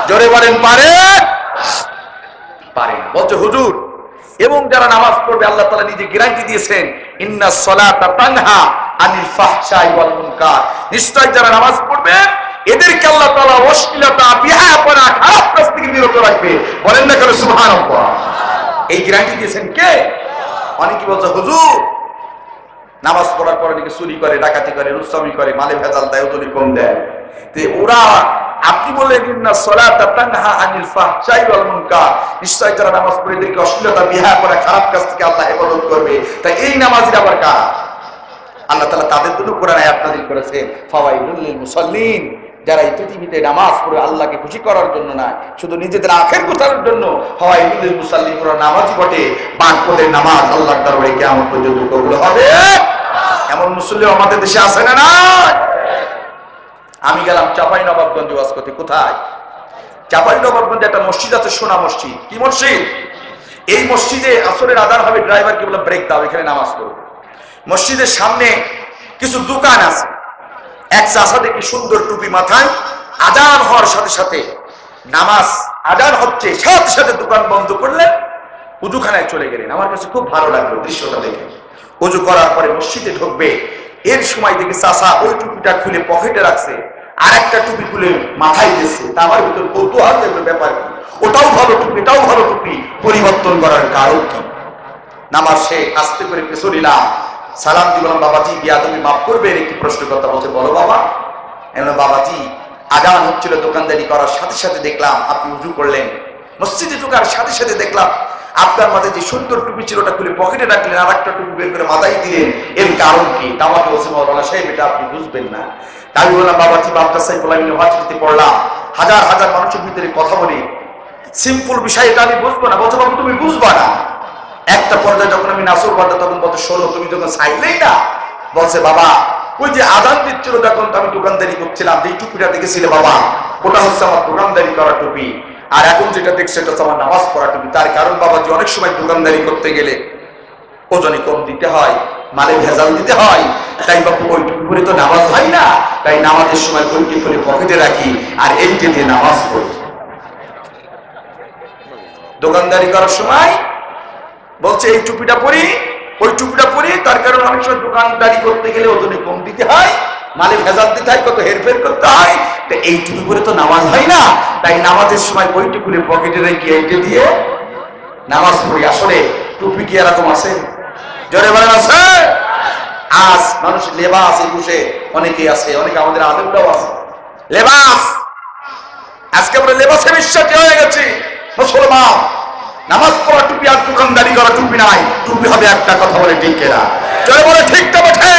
জোরে বলেন, পারে? পারে না। বলছে হুজুর, এবং যারা নামাজ পড়বে আল্লাহ তাআলা নিজে গ্যারান্টি দিয়েছেন, ইন্নাস সালাতা তানহা আনিল ফাহশাই ওয়াল মুনকার, নিশ্চয় যারা নামাজ পড়বে এদেরকে আল্লাহ তাআলা অশ্লীলতা, বিহায়াপনা, খারাপ কাজ থেকে বিরত রাখবে। বলেন না কেন সুবহানাল্লাহ? এই গ্যারান্টি দিয়েছেন কে? অনেকে বলছে হুজুর নামাজ পড়ার পরে নাকি চুরি করে, ডাকাতি করে, রুস্তামি করে, মালে ভেজাল দেয়, ওজনে কম দেয়। ওরা আপনি বললেন ইন্নাস সালাতা তানহা আনিল ফাহশাই ওয়াল মুনকার, নিশ্চয় যারা নামাজ পড়ে এদেরকে অশ্লীলতা, বিহায়াপনা, খারাপ কাজ থেকে আল্লাহ হেফাজত করবে। তাই এই নামাজিরা আবার কারা? আল্লাহ তাআলা তাদের জন্য কোরআন আয়াত নাযিল করেছেন, ফাওয়াইলুল লিল মুসাল্লিন, যারা এই পৃথিবীতে নামাজ পড়ে আল্লাহকে খুশি করার জন্য না, শুধু নিজেদের আখের গোছানোর জন্য, ফাওয়াইলুল লিল মুসাল্লিন, ওরা নামাজি বটে, বাঁকপদের নামাজ আল্লাহর দরবারে কিয়ামত পর্যন্ত কবুল হবে। এমন মুসল্লি আমাদের দেশে আছে না? না। আমি গেলাম চাঁপাইনবাবগঞ্জ ওয়াজ করতে। কোথায়? চাঁপাইনবাবগঞ্জে একটা মসজিদ আছে, সোনা মসজিদ। কি মসজিদ? এই মসজিদে আসরের আযান হবে, ড্রাইভারকে বলে ব্রেক দাও, এখানে নামাজ পড়ো। মসজিদের সামনে কিছু দোকান আছে। এক চাচা দেখি সুন্দর টুপি মাথায়, আযান হওয়ার সাথে সাথে, নামাজ আযান হচ্ছে সাথে সাথে দোকান বন্ধ করলেন, উযুখানায় চলে গেলেন। আমার কাছে খুব ভালো লাগলো দৃশ্যটা দেখে। উযু করার পরে মসজিদে ঢুকবে, এর সময় দেখি চাচা ওই টুপিটা খুলে পকেটে রাখছে, আর একটা টুপি খুলে মাথায় দিচ্ছে। তা আমার ভিতর কৌতূহল দেখলো, ব্যাপার কি? ওটাও ভালো টুপি, এটাও ভালো টুপি, পরিবর্তন করার কারণ কি? নামাজ শেষ, আস্তে করে পেছন নিলাম, সালাম দিয়ে বললাম, বাবাজি বিয়াদবি মাফ করবেন, একটি প্রশ্ন কথা বলছে। বলো বাবা। বাবাজি আযান হচ্ছিল, দোকানদারি করার সাথে সাথে দেখলাম আপনি উযু করলেন, মসজিদে ঢোকার সাথে সাথে দেখলাম আপনার মাথায় যে সুন্দর টুপি ছিল ওটা খুলে পকেটে রাখলেন, আর একটা টুপি বের করে মাথায় দিলেন, এর কারণ কি? আমাকে বলছে, মাওলানা সাহেব এটা আপনি বুঝবেন না। আমি বললাম, বাবাজি মাদ্রাসায় বললাম, ইউনিভার্সিটিতে পড়লাম, হাজার হাজার মানুষের ভিতরে কথা বলি, সিম্পল বিষয় এটা আমি বুঝবো না। বলছে, বাবু তুমি বুঝবা না। একটা পর্যায়ে যখন আমি নাসর বাদা, তখন বলতে শোনো, তুমি যখন চাইলেই না। বলছে, বাবা ওই যে আযান দিচ্ছিল তখন তো আমি দোকানদারি করছিলাম, যে টুপিটা দেখেছিলে বাবা, ওটা হচ্ছে আমার দোকানদারি করা টুপি, আর এখন যেটা দেখছে এটা হচ্ছে আমার নামাজ পড়া টুপি। তার কারণ বাবাজি, অনেক সময় দোকানদারি করতে গেলে ওজনে কম দিতে হয়, মালে ভেজাল দিতে হয়, তাই বাবু ওই টুপি পরে তো নামাজ হয় না, তাই নামাজের সময় ওইটি করে পকেটে রাখি, আর এইটি দিয়ে নামাজ পড়ি। দোকানদারি করার সময় বলছে এই টুপিটা পরি, ওই টুপিটা পরে, তার কারণে অনেক সময় দোকানদারি করতে গেলে ওজনে কম দিতে হয়, মালে ভেজাল দিতে হয়, কত হেরফের করতে হয়। তো এই টুপি পরে তো নামাজ হয় না, তাই নামাজের সময় ওই টুপির পকেটে রেখে এঁটে দিয়ে নামাজ পড়ি। আসলে টুপি কি এরকম আছে? জোরে বলেন আছে? আজ মানুষ লেবাস বসে অনেকে আছে, অনেকে আমাদের আলেমরাও আছে লেবাস। আজকে আমরা লেবাসে বিশ্বাসী হয়ে গেছি। মুসলমান নামাজ পড়া টুপি আর দোকানদারি করা টুপি নাই, টুপি হবে একটা। কথা বলে ঠিক কিনা? জোরে বলে ঠিক তো বটে।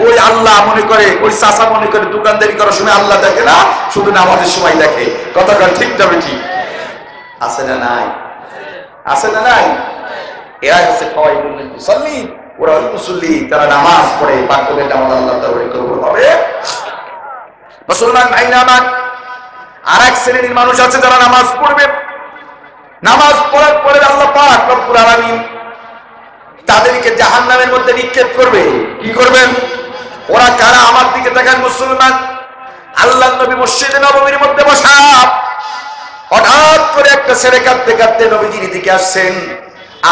ওই আল্লাহ মনে করে, ওই চাচা মনে করে দোকানদারি করার সময় আল্লাহ দেখে না, শুধু নামাজের সময় দেখে। কথা কর ঠিক তবে ঠিক আছে না নাই? আছে না নাই? এরাই হচ্ছে ফাওয়াইদুল মুসাল্লিন, ওরা মুসল্লি, তারা নামাজ পড়ে, বাক্যের নামাজ আল্লাহ দরবারে কবুল হবে। মুসলমান ভাইরা আমার, আরেক শ্রেণীর মানুষ আছে যারা নামাজ পড়বে, নামাজ পড়ার পরে আল্লাহ পাক রব্বুল আলামিন তাদেরকে জাহান্নামের মধ্যে নিক্ষেপ করবে। কি করবেন? ওরা কারা? আমার দিকে তাকান মুসলমান। আল্লাহর নবী মসজিদে নববীর মধ্যে বসা, হঠাৎ করে একটা ছেলে কাঁদতে কাঁদতে নবীজির দিকে আসছেন।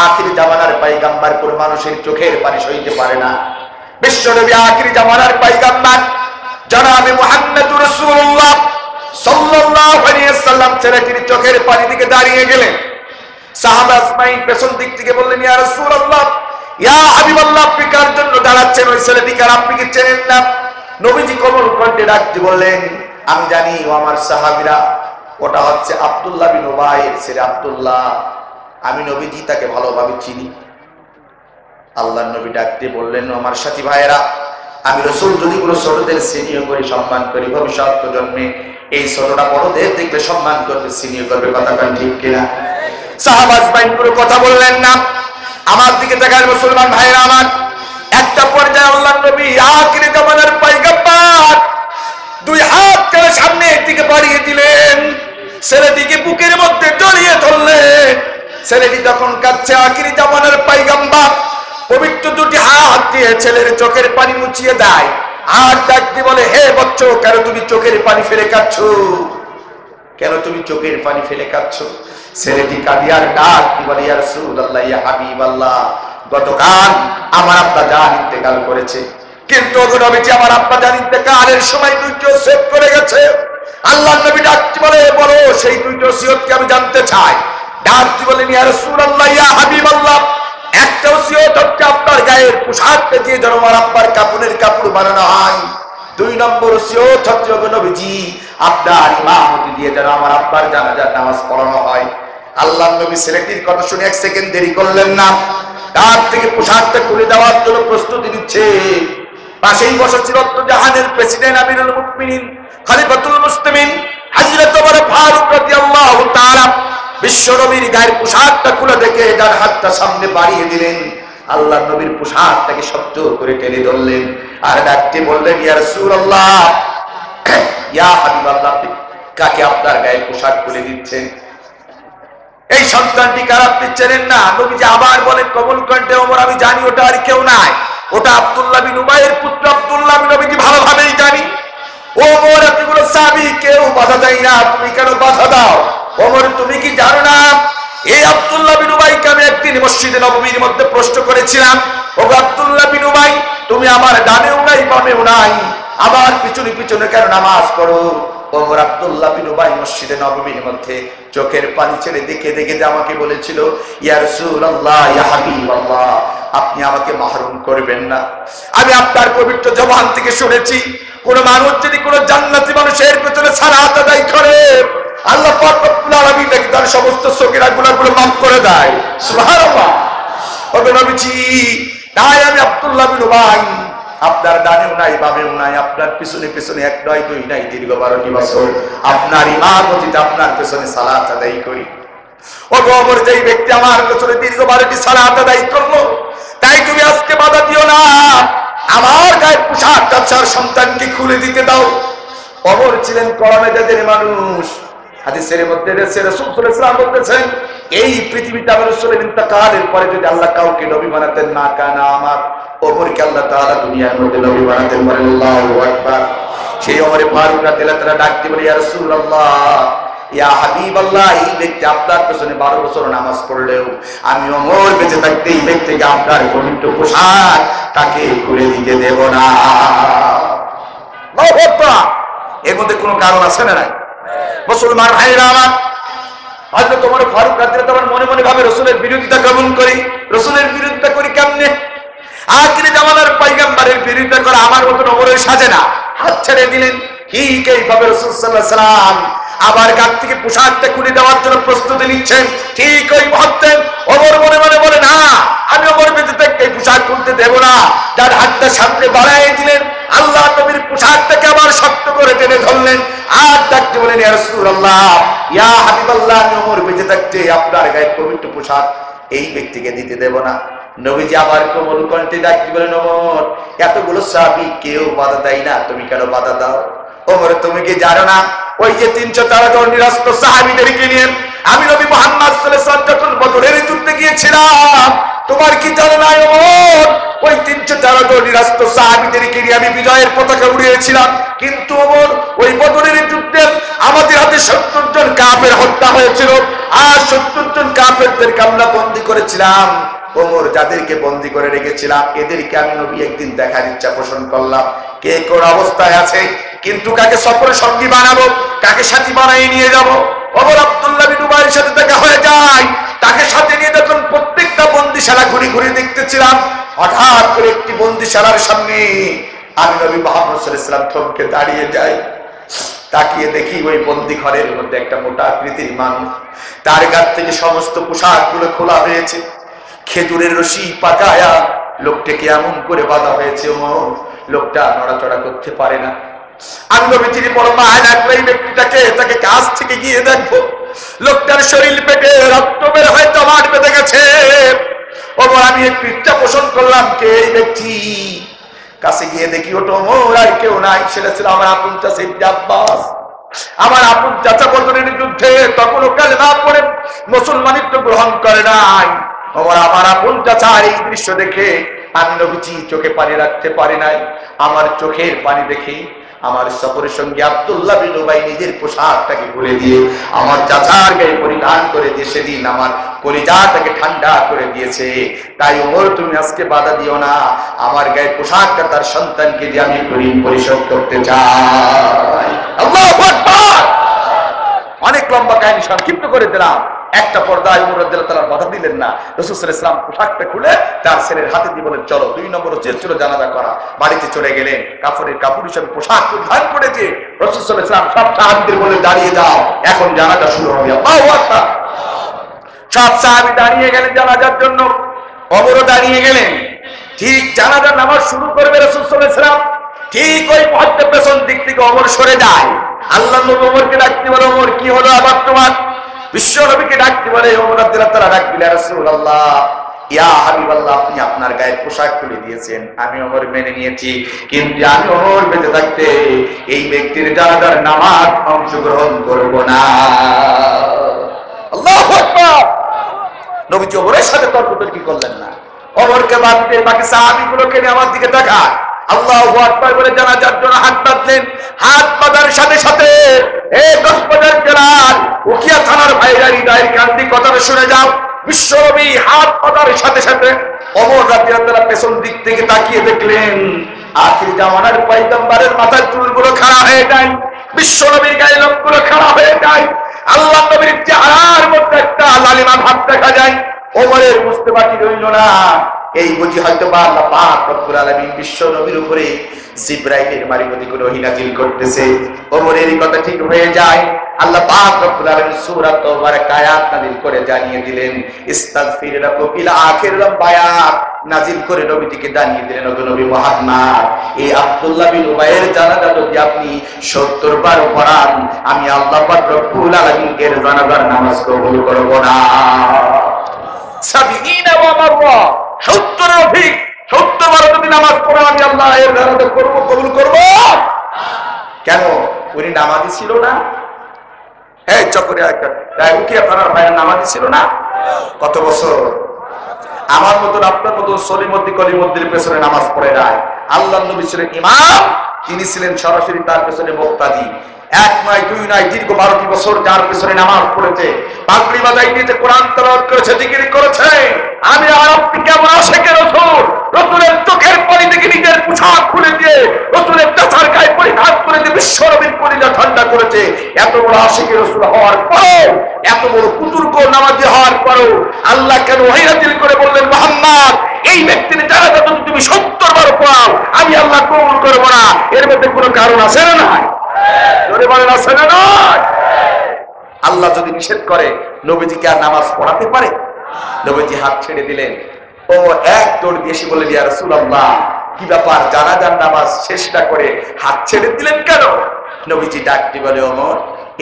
আখিরি জামানার পয়গম্বর, কোন মানুষের চোখের পানি সইতে পারে না। বিশ্ব নবী আখিরি জামানার পয়গম্বর জনাবে মুহাম্মদুর রাসূলুল্লাহ সাল্লাল্লাহু আলাইহি ওয়াসাল্লাম ছেলেটির চোখের পানি দিকে দাঁড়িয়ে গেলেন। সাহাবা আজমাইন পেছন দিক থেকে বললেন, ইয়া রাসূলুল্লাহ, ইয়া হাবিবাল্লাহ, আপনি কার জন্য দাঁড়াচ্ছেন? ওই ছেলেটি কার, আপনি কি চেনেন না? নবীজি কোমল কণ্ঠে ডাকতে বললেন, আমি জানি ও আমার সাহাবীরা, ওটা হচ্ছে আব্দুল্লাহ বিন উবাইয়ের ছেলে আব্দুল্লাহ। আমি নবীজি তাকে ভালোভাবে চিনি। আল্লাহর নবী ডাকতে বললেন, আমার সাথী ভাইয়েরা, আমি রাসূল যদি কোনো ছোটদের সিনিয়র করে সম্মান করি, ভবিষ্যৎ প্রজন্মে এই ছোটটা বড়দের দেখলে সম্মান করবে, সিনিয়র করবে। কথা কন ঠিক কিনা? সাহাবা আজমাইন কোনো কথা বললেন না। আমার দিকে তাকান মুসলমান ভাইরা আমার। একটা পর্যায়ে আল্লাহর নবী আখিরি জামানার পয়গম্বর দুই হাত করে সামনের দিকে বাড়িয়ে দিলেন, ছেলেটিকে বুকের মধ্যে জড়িয়ে ধরলেন। ছেলেটি তখন কাঁদছে। আখিরি জামানার পয়গম্বর পবিত্র দুটি হাত দিয়ে ছেলের চোখের পানি মুছিয়ে দেয়, আর ডাকতে বলে, হে বচ্চ, কেন তুমি চোখের পানি ফেলে কাঁদছো? কেন তুমি চোখের পানি ফেলে কাঁদছো? ছেলেটি কাঁদিয়ার ডাক বলে, ইয়া রাসূলুল্লাহ, ইয়া হাবিবাল্লাহ, গতকাল আমার আব্বা জান ইন্তেকাল করেছে, কিন্তু ওগো নবীজি, আমার আব্বা জান ইন্তেকালের সময় দুইটি ওসিয়ত করে গেছে। আল্লাহর নবী ডাকতে বলে, বলো সেই দুইটি ওসিয়তকে আমি জানতে চাই। ডাকতে বলেন, ইয়া রাসূলুল্লাহ, ইয়া হাবিবাল্লাহ, একটা ওসিয়ত হচ্ছে আপনার গায়ের পোশাকটা দিয়ে যেন আমার আব্বার কাপড়ের কাপড় বানানো হয়। দুই নম্বর ওসিয়ত হচ্ছে, ওগো নবীজি, আপনার ইমামতি দিয়ে যেন আমার আব্বার জানাজার নামাজ পড়ানো হয়। আল্লাহর নবী ছেলেটির কথা শুনে এক সেকেন্ড দেরি করলেন না, তার থেকে পোশাকটা খুলে দেওয়ার জন্য প্রস্তুতি নিচ্ছে। পাশেই বসা ছিল জাহানের প্রেসিডেন্ট আমিরুল মুমিনিন খলিফাতুল মুসলিমিন হযরত ওমর ফারুক রাদিয়াল্লাহু তাআলা। বিশ্ব নবীর গায়ের পোশাকটা খুলে দেখে ডান হাতটা সামনে বাড়িয়ে দিলেন। আল্লাহর নবীর পোশাকটাকে শক্ত করে টেনে ধরলেন, আর ডাকতে বললেন, ইয়া রাসূলুল্লাহ, ইয়া হাবিবাল্লাহ, কাকে আপনার গায়ের পোশাক খুলে দিচ্ছেন? এই সন্তানটি কার, আপনি চেনেন না? নবীজি আবার বলেন কবুল কণ্ঠে, ওমর, আমি জানি ওটা আর কেউ নাই, ওটা আব্দুল্লাহ বিন উবাইয়ের পুত্র আব্দুল্লাহ। আমি নবীজি ভালোভাবেই জানি। ওমর, এতগুলো সাহাবী কেউ বাধা দেয় না, তুমি কেন বাধা দাও? ওমর, তুমি কি জানো না, এই আব্দুল্লাহ বিন উবাইকে আমি একদিন মসজিদে নববীর মধ্যে প্রশ্ন করেছিলাম, ওগো আব্দুল্লাহ বিন উবাই, তুমি আমার ডানেও নাই বামেও নাই, আমার পিছনে পিছনে কেন নামাজ পড়ো? ওমর আব্দুল্লাহ বিন উবাই মসজিদে নববীর মধ্যে চোখের পানি ছেড়ে দেখে দেখে আমাকে বলেছিল, ইয়া রাসূলুল্লাহ, ইয়া হাবিবাল্লাহ, আপনি আমাকে মাহরুম করবেন না। আমি আপনার পবিত্র জবান থেকে শুনেছি, কোন মানুষ যদি কোন জান্নাতি মানুষের পেছনে সালাত আদায় করে, আল্লাহ পাক রব্বুল আলামিন তার সমস্ত সগীরা গুনাহগুলো মাফ করে দেয়। সুবহানাল্লাহ। ওগো নবীজি, তাই আমি আব্দুল্লাহ বিন উবাই আপনার ডানেও নাই বামেও নাই, আপনার পিছনে পিছনে এক নয় দুই নাই, দীর্ঘ 12টি বছর আপনার ইমামতিতে আপনার পেছনে সালাত আদায় করি। ওগো ওমর, যেই ব্যক্তি আমার পেছনে দীর্ঘ 12টি সালাত আদায় করলো, তাই তুমি আজকে বাধা দিও না, আমার গায়ের পোশাকটা চার সন্তানকে খুলে দিতে দাও। ওমর ছিলেন কলমে যাদের মানুষ। হাদিসের মধ্যে রাসূল সাল্লাল্লাহু আলাইহি ওয়াসাল্লাম বলতেছেন, এই পৃথিবীতে আমার রাসূলের ইন্তেকালের পরে যদি আল্লাহ কাউকে নবী বানাতেন না, কানা আমার ওমরকে আল্লাহ তাআলা দুনিয়ার মধ্যে নবী বানাতেন। বলেন আল্লাহু আকবার। সেই ওমরে ফারুক রাদিয়াল্লাহু তাআলা ডাকতে বলে, ইয়া রাসূলুল্লাহ, ইয়া হাবিবাল্লাহ, এই ব্যক্তি আপনার পেছনে 12 বছর নামাজ পড়লেও আমি ওমর বেঁচে থাকতে এই ব্যক্তিকে আপনার পবিত্র পোশাক তাকে খুলে দিতে দেব না। এর মধ্যে কোনো কারণ আছে না? মুসলমান ভাইরা আমার, হয়তো তোমার ফারুক রাদিয়াল্লাহু তাআলা মনে মনে ভাবে রাসূলের বিরোধিতা কেমন করি, রাসূলের বিরোধিতা করি কেমনে? আখিরি জামানার পয়গম্বরের বিরোধিতা করা আমার মতন ওমরের সাজে না। হাত ছেড়ে দিলেন। ঠিক এইভাবে রাসূল সাল্লাল্লাহু আলাইহি সাল্লাম আবার গাছ থেকে পোশাকটা খুলে দেওয়ার জন্য প্রস্তুতি নিচ্ছেন। ঠিক ওই মুহূর্তে ওমর মনে মনে বলে, না, আমি ওমর বেঁচে থাকতে এই পোশাক খুলতে দেব না। তার হাতটা সামনে বাড়াই দিলেন, আল্লাহ নবীর পোশাকটাকে আবার শক্ত করে টেনে ধরলেন, আর ডাকতে বলেন, ইয়া রাসূলুল্লাহ, ইয়া হাবিবাল্লাহ, আমি ওমর বেঁচে থাকতে আপনার গায়ে পবিত্র পোশাক এই ব্যক্তিকে দিতে দেব না। নবীজি আবার কোমল কণ্ঠে ডাকতে বলেন, ওমর, এতগুলো সাহাবী কেউ বাধা দেয় না, তুমি কেন বাধা দাও? ওমর, তুমি কি জানো না ওই যে 313 জন নিরস্ত সাহাবীদেরকে নিয়ে আমি নবী মুহাম্মদ সাল্লাল্লাহু আলাইহি ওয়াসাল্লাম যখন বদরের যুদ্ধে গিয়েছিলাম, তোমার কি জানো না ওমর, ওই 313 জন নিরস্ত সাহাবীদেরকে নিয়ে আমি বিজয়ের পতাকা উড়িয়েছিলাম। কিন্তু ওমর, ওই বদরের যুদ্ধে আমাদের হাতে 70 জন কাফের হত্যা হয়েছিল, আর 70 জন কাফেরদেরকে আমরা বন্দী করেছিলাম। ওমর, যাদেরকে বন্দী করে রেখেছিলাম এদেরকে আমি নবী একদিন দেখার ইচ্ছা পোষণ করলাম, কে কোন অবস্থায় আছে, কিন্তু কাকে সফরের সঙ্গী বানাবো, কাকে সাথী বানিয়ে নিয়ে যাব। ওমর আব্দুল্লাহ বিন উবাইয়ের সাথে দেখা হয়ে যায়, তাকে সাথে নিয়ে যখন প্রত্যেকটা বন্দিশালা ঘুরে ঘুরে দেখতেছিলাম, হঠাৎ করে একটি বন্দিশালার সামনে আমি নবী মুহাম্মদ সাল্লাল্লাহু আলাইহি ওয়াসাল্লাম থমকে দাঁড়িয়ে যাই। তাকিয়ে দেখি ওই বন্দি ঘরের মধ্যে একটা মোটা আকৃতির মানুষ, তার কাছ থেকে সমস্ত পোশাকগুলো খোলা হয়েছে, খেজুরের রশি পাকায়া লোকটাকে এমন করে বাঁধা হয়েছে, লোকটা নড়াচড়া করতে পারে না। আমি নবীজির বড় মায়া লাগলো এই ব্যক্তিটাকে, তাকে কাছ থেকে গিয়ে দেখবো, লোকটার শরীর পেটে রক্ত বের হয়ে জমাট বেঁধে গেছে। ওমর, আমি একটু ইচ্ছা পোষণ করলাম, কে এই ব্যক্তি? কাছে গিয়ে দেখি ওটা ওমর আর কেউ নাই, সেটা ছিল আমার আপন চাচা ইবনে আব্বাস। আমার আপন চাচা বদরের যুদ্ধে তখনও কালেমা পড়ে মুসলমানিত্ব গ্রহণ করে নাই। ওমর, আমার আপন চাচার এই দৃশ্য দেখে আমি নবীজি চোখে পানি রাখতে পারি নাই। আমার চোখের পানি দেখে আমার সফরের সঙ্গে আব্দুল্লাহ বিন উবাই নিজের পোশাকটাকে খুলে দিয়ে আমার চাচার গায়ে পরিধান করে দিয়ে সেদিন আমার কলিজাটাকে ঠান্ডা করে দিয়েছে। তাই ওমর, তুমি আজকে বাধা দিও না, আমার গায়ে পোশাকটা তার সন্তানকে দিয়ে আমি ঋণ পরিশোধ করতে চাই। আল্লাহু আকবার। অনেক লম্বা কাহিনী সংক্ষিপ্ত করে দিলাম। একটা পর্দায় ওমর রাদিয়াল্লাহু তাআলা বাধা দিলেন না। রাসূল সাল্লাল্লাহু আলাইহি ওয়াসাল্লাম পোশাকটা খুলে তার ছেলের হাতে দিয়ে বলেন, চলো 2 নম্বর চেয়ে চলো জানাজা করা। বাড়িতে চলে গেলেন, কাপড়ের কাপড় হিসেবে পোশাক পরিধান করেছে। রাসূল সাল্লাল্লাহু আলাইহি ওয়াসাল্লাম সব সাহাবীদের বলে, দাঁড়িয়ে যাও, এখন জানাজা শুরু হবে। আল্লাহু আকবার। সব সাহাবী দাঁড়িয়ে গেলেন জানাজার জন্য, ওমরও দাঁড়িয়ে গেলেন। ঠিক জানাজার নামাজ শুরু করবে রাসূল সাল্লাল্লাহু আলাইহি ওয়াসাল্লাম, ঠিক ওই মুহূর্তে পেছন দিক থেকে ওমর সরে যায়। আল্লাহর নবী ওমরকে ডাকতে বলে, ওমর, কি হলো আবার তোমার? বিশ্ব নবীকে ডাকতে বলে, ওমর রাদিয়াল্লাহু তাআলা ডাক দিলেন, রাসূলুল্লাহ, ইয়া হাবিবাল্লাহ, আপনি আপনার গায়ের পোশাক খুলে দিয়েছেন, আমি ওমর মেনে নিয়েছি, কিন্তু আমি ওমর বেঁচে থাকতে এই ব্যক্তির জানাজার নামাজ অংশগ্রহণ করব না। আল্লাহু আকবার। নবীজি ওমরের সাথে তর্কতর্কি করলেন না। ওমরকে বাদ দিয়ে বাকি সাহাবীগুলোকে নিয়ে আমার দিকে তাকান। আল্লাহু আকবার বলে জানাজার জন্য হাত বাঁধলেন। হাত বাঁধার সাথে সাথে এই 10 বাজার জেলার উকিয়া থানার ভাইরা হৃদয়ের কান্দি কথাটা শুনে যাও। বিশ্বনবী হাত বাঁধার সাথে সাথে ওমর রাদিয়াল্লাহু তাআলা পেছন দিক থেকে তাকিয়ে দেখলেন, আখির জামানার পয়গম্বরের মাথার চুলগুলো খাড়া হয়ে যায়, বিশ্বনবীর গায়ে লোকগুলো খাড়া হয়ে যায়, আল্লাহ নবীর চেহারার মধ্যে একটা লালিমা ভাব দেখা যায়। ওমরের বুঝতে বাকি রইল না, এই বুঝি হয়তো বা আল্লাহ পাক রব্বুল আলামিন বিশ্ব নবীর উপরে জিবরাইলের মারিফতি করে ওহী নাযিল করতেছে। ওমরের এই কথা ঠিক হয়ে যায়। আল্লাহ পাক রব্বুল আলামিন সূরা তাওবার এক আয়াত নাযিল করে জানিয়ে দিলেন, ইস্তাগফির লাকুম ইলা আখিরিল আয়াত নাযিল করে নবীটিকে জানিয়ে দিলেন, ওগো নবী মুহাম্মদ, এই আব্দুল্লাহ বিন উবাইয়ের জানাজা যদি আপনি 70 বার পড়ান, আমি আল্লাহ পাক রব্বুল আলামিন এর জানাজার নামাজ কবুল করব না। 70 ওয়া মাররা, 70 অধিক 70 বার যদি নামাজ পড়া, আমি আল্লাহ এর জানাজা করব, কবুল করব। কেন? উনি নামাজি ছিল না? এই চকরিয়া উকিয়া থানার ভাইয়ের নামাজি ছিল না? কত বছর? আমার মতন আপনার মতন সলিমদ্দি কলিমদ্দির পেছনে নামাজ পড়ে নাই। আল্লাহর নবী ছিলেন ইমাম, তিনি ছিলেন সরাসরি তার পেছনে মুক্তাদি। এক নয় দুই নয় দীর্ঘ 12টি বছর যার পেছনে নামাজ পড়েছে, পাগড়ি বাজাই নিয়েছে, কোরআন তেলাওয়াত করেছে, জিকির করেছে। আমি আর আপনি কেমন আশিকে রাসূল, রাসূলের চোখের পানি থেকে নিজের পোশাক খুলে দিয়ে, রাসূলের চাচার গায়ে পরিধান করে দিয়ে বিশ্বনবীর কলিজা ঠান্ডা করেছে। এত বড় আশিকে রাসূল হওয়ার পরেও, এত বড় বুজুর্গ নামাজি হওয়ার পরেও আল্লাহ কেন ওহী নাযিল করে বললেন, মুহাম্মদ এই ব্যক্তির জানাজা যদি তুমি 70 বার পড়াও আমি আল্লাহ কবুল করব না। এর মধ্যে কোনো কারণ আছে না? নাই? জোরে বলেন আছে না? নাই? আল্লাহ যদি নিষেধ করে নবীজিকে আর নামাজ পড়াতে পারে? নবীজি হাত ছেড়ে দিলেন। ও এক দৌড় দিয়ে এসে বলে, ইয়া রাসূলুল্লাহ কি ব্যাপার, জানাজার নামাজ শেষ না করে হাত ছেড়ে দিলেন কেন? নবীজি ডাকতে বলে, ওমর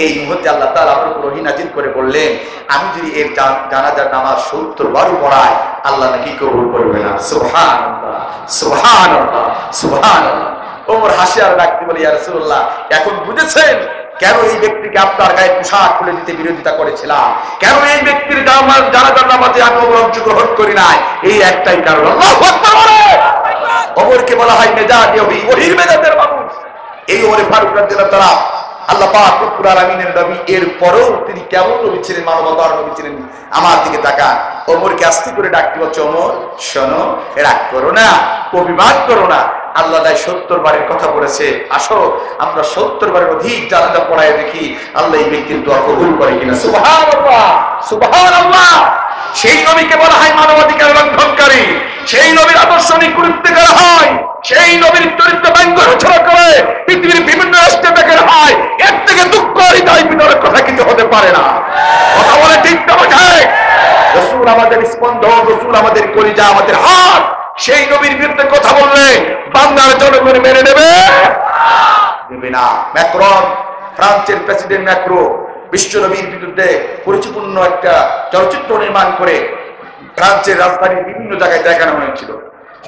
এই মুহূর্তে আল্লাহ তাআলা আমার উপর ওহী নাযিল করে বললেন, আমি যদি এর জানাজার নামাজ 70 বারও পড়াই আল্লাহ নাকি কবুল করবে না। সুবহানাল্লাহ সুবহানাল্লাহ সুবহানাল্লাহ। ওমর হাসি আর ডাকতে বলে, ইয়া রাসূলুল্লাহ এখন বুঝেছেন কেন এই ব্যক্তিকে আপনার গায়ে পোশাক খুলে দিতে বিরোধিতা করেছিলাম, কেন এই ব্যক্তির জানাজার নামাজে আমি অংশগ্রহণ করি নাই? এই একটাই কারণ। আল্লাহু আকবার। ওমরকে বলা হয় মেজাজ ওহীর মেজাজের মানুষ। এই ওমরে ফারুক রাদিয়াল্লাহু তাআলা আল্লাহ পাক রব্বুল আলামিনের নবী, এর পরেও তিনি কেমন নবী ছিলেন, মানবতার নবী ছিলেন। আমার দিকে তাকান। ওমরকে আস্তে করে ডাকতে বলছে, ওমর শোনো, রাগ করো না, অভিমান করো না। আল্লাহ 70 বারের কথা বলেছে, আসো আমরা 70 বারের অধিক জানাজা পড়ায় দেখি আল্লাহ এই ব্যক্তির দোয়া কবুল করে কিনা। সুবহানাল্লাহ সুবহানাল্লাহ। সেই নবীকে বলা হয় মানবাধিকার লঙ্ঘনকারী, সেই নবীর আদর্শ নিকুলিতে করা হয়, সেই নবীর চরিত্র ব্যঙ্গ রচনা করে পৃথিবীর বিভিন্ন রাষ্ট্রে দেখানো হয়। এর থেকে দুঃখ হৃদয় বিতরণের কথা কিছু হতে পারে না। কথা বলে ঠিক না বোঝায়? রাসূল আমাদের স্পন্দন, রাসূল আমাদের কলিজা, আমাদের হাত। সেই নবীর বিরুদ্ধে কথা বললে বাংলার জনগণ মেনে নেবে না। ম্যাক্রন, ফ্রান্সের প্রেসিডেন্ট ম্যাক্রো বিশ্ব নবীর বিরুদ্ধে পরিপূর্ণ একটা চলচ্চিত্র নির্মাণ করে ফ্রান্সের রাজধানীর বিভিন্ন জায়গায় দেখানো হয়েছিল।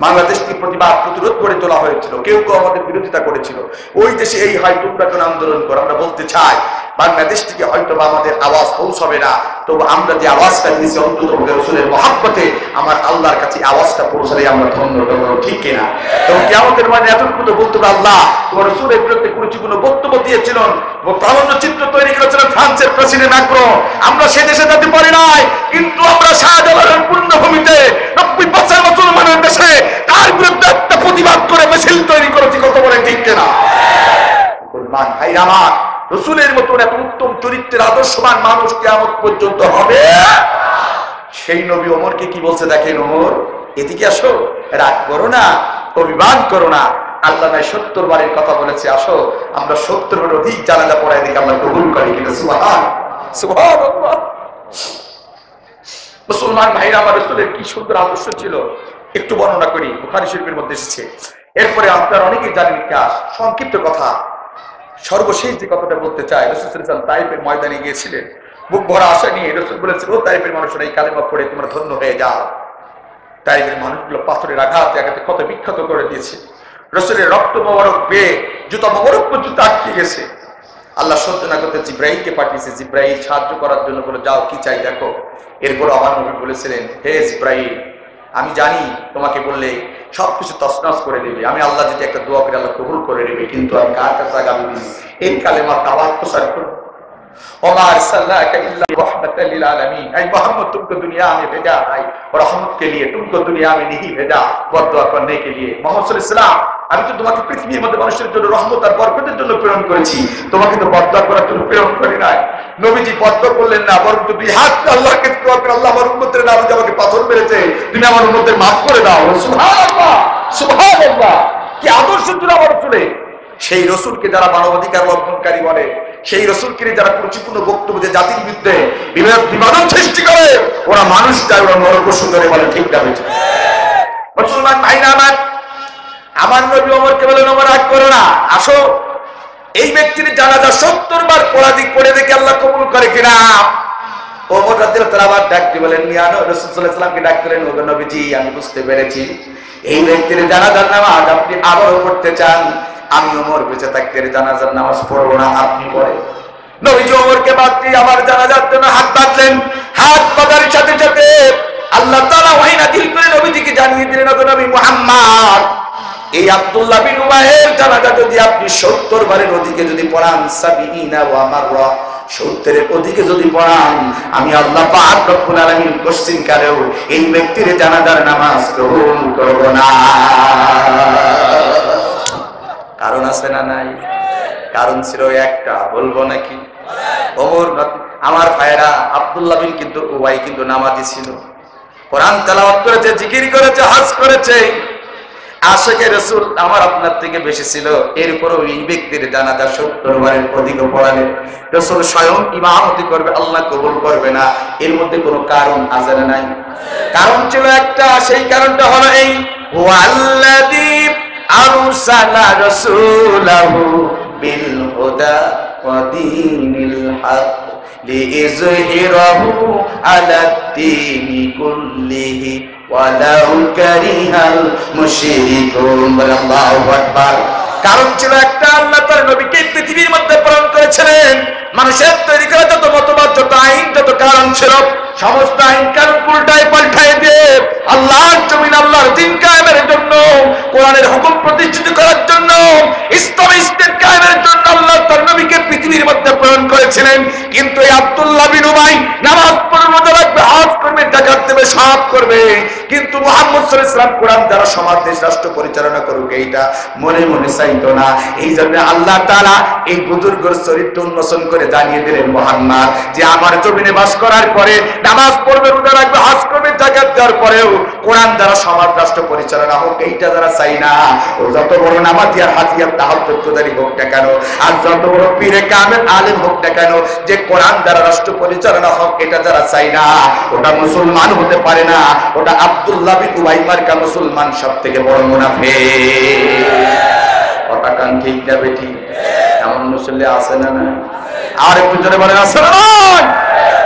বাংলাদেশকে প্রতিরোধ করে তোলা হয়েছিল, কেউ কেউ আমাদের বিরোধিতা করেছিল। ওই দেশে এই হয় তোমরা কোন আন্দোলন করো। আমরা বলতে চাই বাংলাদেশ থেকে হয়তো আমাদের আওয়াজ পৌঁছাবে না, তবু আমরা যে আওয়াজটা দিয়েছি অন্তত রাসূলের মহব্বতে আমার আল্লাহর কাছে আওয়াজটা পৌঁছালে আমরা ধন্য, ঠিক কিনা? তো কিয়ামতের মানে এতটুকু তো বলতে হবে, আল্লাহ তোমার রাসূলের বিরুদ্ধে কোনো বক্তব্য দিয়েছিলেন, প্রামাণ্য চিত্র তৈরি করেছিলেন ফ্রান্সের প্রেসিডেন্ট ম্যাক্রো। আমরা সে দেশে যেতে পারি নাই, কিন্তু আমরা শাহজালালের পূর্ণভূমিতে 90% মুসলমানের দেশে তার বিরুদ্ধে একটা প্রতিবাদ করে মিছিল তৈরি করেছি। কত বলে ঠিক কিনা? মুসলমান ভাই আমার, রাসূলের মতন এত উত্তম চরিত্রের আদর্শবান মানুষ কিয়ামত পর্যন্ত হবে। সেই নবী ওমরকে কি বলছে দেখেন, ওমর এদিকে আসো, রাগ করো না, অভিমান করো না। আল্লাহ 70 বারের কথা বলেছে, আসো আমরা 70 বারের অধিক জানাজা পড়াই দেখি আমরা কবুল করি কিনা। সুবহান সুবহানাল্লাহ। মুসলমান ভাইরা আমার, রাসূলের কি সুন্দর আদর্শ ছিল একটু বর্ণনা করি, বুখারী শরীফের মধ্যে এসেছে। এরপরে আপনারা অনেকেই জানেন ইতিহাস, সংক্ষিপ্ত কথা। সর্বশেষ যে কথাটা বলতে চাই, রাসূল সাল্লাল্লাহু আলাইহি ওয়াসাল্লাম তায়েফের ময়দানে গিয়েছিলেন, বুক ভরা আশা নিয়ে। রাসূল বলেছেন, ও তায়েফের মানুষরা এই কালেমা পড়ে তোমরা ধন্য হয়ে যাও। তায়েফের মানুষগুলো পাথরের আঘাতে ক্ষত বিক্ষত করে দিয়েছে। রাসূলের রক্ত মোবারক বেয়ে জুতা মোবারক পর্যন্ত আটকে গেছে। আল্লাহ সহ্য না করতে জিব্রাইলকে পাঠিয়েছে। জিব্রাইল সাহায্য করার জন্য বলে, যাও কি চাই দেখো। এরপর আমার নবী বলেছিলেন, হে জিব্রাইল আমি জানি তোমাকে বললে সবকিছু তছনছ করে দেবে, আমি আল্লাহ যদি একটা দোয়া করে আল্লাহ কবুল করে নেবে, কিন্তু আমি কার কাছে আগামী দিন এই কালেমার দাওয়াত প্রচার করব। وما ارسلناك الا رحمة للعالمين। اے محمد تم کو دنیا میں بھیجا ہے رحمت کے لیے, तुम को दुनिया में नहीं भेजा বদদুয়া করने के लिए। মুহাম্মদ সাল্লাল্লাহু আলাইহি ওয়াসাল্লাম আমি তো তোমাকে পৃথিবীর মধ্যে মানুষের জন্য রহমত আর বরকতের জন্য প্রেরণ করেছি, তোমাকে তো বদদুয়া করার জন্য প্রেরণ করি নাই। নবীজি বদদুয়া করলেন না, বরং দুই হাত আল্লাহকে দোয়া করে, আল্লাহ আমার উম্মতের নামে আমাকে পাথর মেরেছে, তুমি আমার উম্মতের maaf করে দাও। সুবহানাল্লাহ সুবহানাল্লাহ। কি আদর্শ ছিল আমার রাসূলের। সেই রাসূলকে যারা মানবাধিকার লঙ্ঘনকারী বলে, সেই রাসূলকে যারা পরিপূর্ণ বক্তব্য দিয়ে জাতির বিরুদ্ধে বিভাজন সৃষ্টি করে, ওরা মানুষ চায়, ওরা নরপশু ধরে বলে, ঠিক না বেঠিক? মুসলমান ভাইরা আমার নবী ওমরকে বলেন, ওমর রাগ করো না, আসো এই ব্যক্তির জানাজা 70 বার পড়ে দেখি আল্লাহ কবুল করে কিনা। ওমর রাদিয়াল্লাহু তাআলা আবার ডাকতে বলেন, মিয়ানো রাসূল সাল্লাল্লাহু আলাইহি ওয়াসাল্লামকে ডাকতে বলেন, ওগো নবীজি আমি বুঝতে পেরেছি এই ব্যক্তির জানাজার নামাজ আপনি আবারও পড়তে চান। আমি ওমর বেঁচে থাকতে জানাজার নামাজ পড়বো না, আপনি পড়ে। নবীজি ওমরকে বাদ দিয়ে আমার জানাজার জন্য হাত বাঁধলেন। হাত বাঁধার সাথে সাথে আল্লাহ তাআলা ওহী নাযিল করে নবীজিকে জানিয়ে দিলেন, ওগো নবী মুহাম্মদ এই আব্দুল্লাহ বিন উবাইয়ের জানাজা যদি আপনি 70 বারের অধিকে যদি পড়ান, সাবিঈনা ওয়া মাররা, 70 এর অধিকে যদি পড়ান, আমি আল্লাহ পাক রব্বুল আলামিন কোশ্চিন কালেও এই ব্যক্তির জানাজার নামাজ গ্রহণ করব না। কারণ আছে না নাই? কারণ ছিল একটা, বলবো নাকি? ওমর, আমার ভাইরা, আব্দুল্লাহ বিন কিন্তু উবাই কিন্তু নামাজি ছিল, কোরআন তেলাওয়াত করেছে, জিকির করেছে, হজ করেছে, আশিকে রাসূল আমার আপনার থেকে বেশি ছিল। এরপরও এই ব্যক্তির জানাজা 70 বারের অধিক পড়ালে রাসূল স্বয়ং ইমামতি করবে, আল্লাহ কবুল করবে না। এর মধ্যে কোনো কারণ আছে না নাই? কারণ ছিল একটা, সেই কারণটা হলো এই, ওয়াল্লাযী আরসালা রাসূলাহু বিল হুদা ওয়া দীনিল হক লিইযহিরাহু আলাদ-দীনি কুল্লিহি ওয়ালাউ কারিহাল মুশরিকুন। আল্লাহু আকবার। কারণ ছিল একটা, আল্লাহ তার নবীকে পৃথিবীর মধ্যে প্রেরণ করেছিলেন। মানুষের তৈরি করা যত মতবাদ, যত আইন, যত কারণ ছিল, সমস্ত আইন কারণ উল্টায় পাল্টায় দিয়ে আল্লাহর জমিন, আল্লাহর দ্বীন কায়েমের জন্য, কোরআনের হুকুম প্রতিষ্ঠিত করার জন্য, ইসলামী স্টেট কায়েমের জন্য আল্লাহ তার নবীকে পৃথিবীর মধ্যে প্রেরণ করেছিলেন। কিন্তু এই আব্দুল্লাহ বিন উবাই নামাজ পড়বে, রোজা রাখবে, হজ করবে, যাকাত দেবে, সব করবে, কিন্তু মুহাম্মদ সাল্লাল্লাহু আলাইহি ওয়াসাল্লাম কোরআন দ্বারা সমাজ, দেশ, রাষ্ট্র পরিচালনা করুক এইটা মনে মনে চাইতো না। এই জন্য আল্লাহ তাআলা এই বুজুর্গের চরিত্র উন্মোচন করে জানিয়ে দিলেন মুহাম্মদ যে আমার জমিনে বাস করার পরে নামাজ পড়বে, রোজা রাখবে, হজ করবে, যাকাত দেওয়ার পরেও কোরআন দ্বারা সমাজ, রাষ্ট্র পরিচালনা হোক, এইটা যারা চাই না, ও যত বড় নামাজি আর হাজিয়ার তাহাজ্জুদদারি হোক না কেন, আর যত বড় পীরে কামেল আলেম হোক না কেন, যে কোরআন দ্বারা রাষ্ট্র পরিচালনা হোক, এটা যারা চাই না, ওটা মুসলমান হতে পারে না। ওটা আব্দুল্লাহ বিন উবাই মার্কা মুসলমান সব থেকে বড় মুনাফিক। কথা কান ঠিক যাবে, ঠিক এমন মুসল্লি আছে না না? আর একটু জোরে বলেন, আছে না?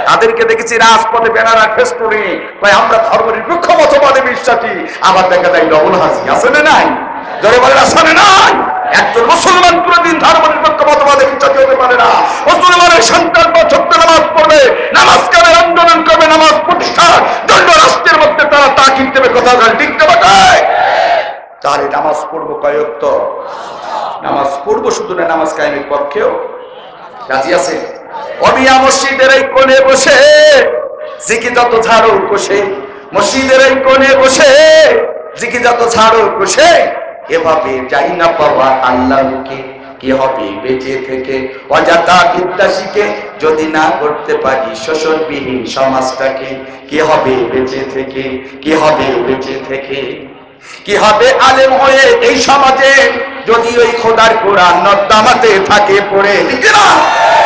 তাদেরকে দেখেছি রাজপথে ব্যানার আর ফেস্টুনে, ভাই আমরা ধর্মনিরপেক্ষ মতবাদে বিশ্বাসী, আবার দেখা যায় ডবল হাসি, আছে না নাই? জোরে বলেন, আছে না নাই? একজন মুসলমান কোনদিন ধর্মনিরপেক্ষ মতবাদে বিশ্বাসী হতে পারে না। মুসলমানের সন্তান বা ছোট্ট নামাজ পড়বে, নামাজ কামের আন্দোলন করবে, নামাজ প্রতিষ্ঠার জন্য রাষ্ট্রের মধ্যে তারা তাকিদ দেবে, কথা ঠিক না বাটায়? তাহলে নামাজ পড়বো কয়েক, তো নামাজ পড়বো শুধু না, নামাজ কায়েমের পক্ষেও রাজি আছে? অবিয়া মসজিদের এই কোণে বসে জিকি যত ঝাড়ু কষে, মসজিদের এই কোণে বসে জিকি যত ঝাড়ু কষে, এভাবে যাই না পাওয়া আল্লাহকে, কি হবে বেঁচে থেকে? অজাতা বিদ্যা শিখে যদি না করতে পারি শোষণবিহীন সমাজটাকে, কি হবে বেঁচে থেকে? কি হবে বেঁচে থেকে? কি হবে আলেম হয়ে এই সমাজে যদি ওই খোদার কোরআন নর্দমাতে থাকে পড়ে?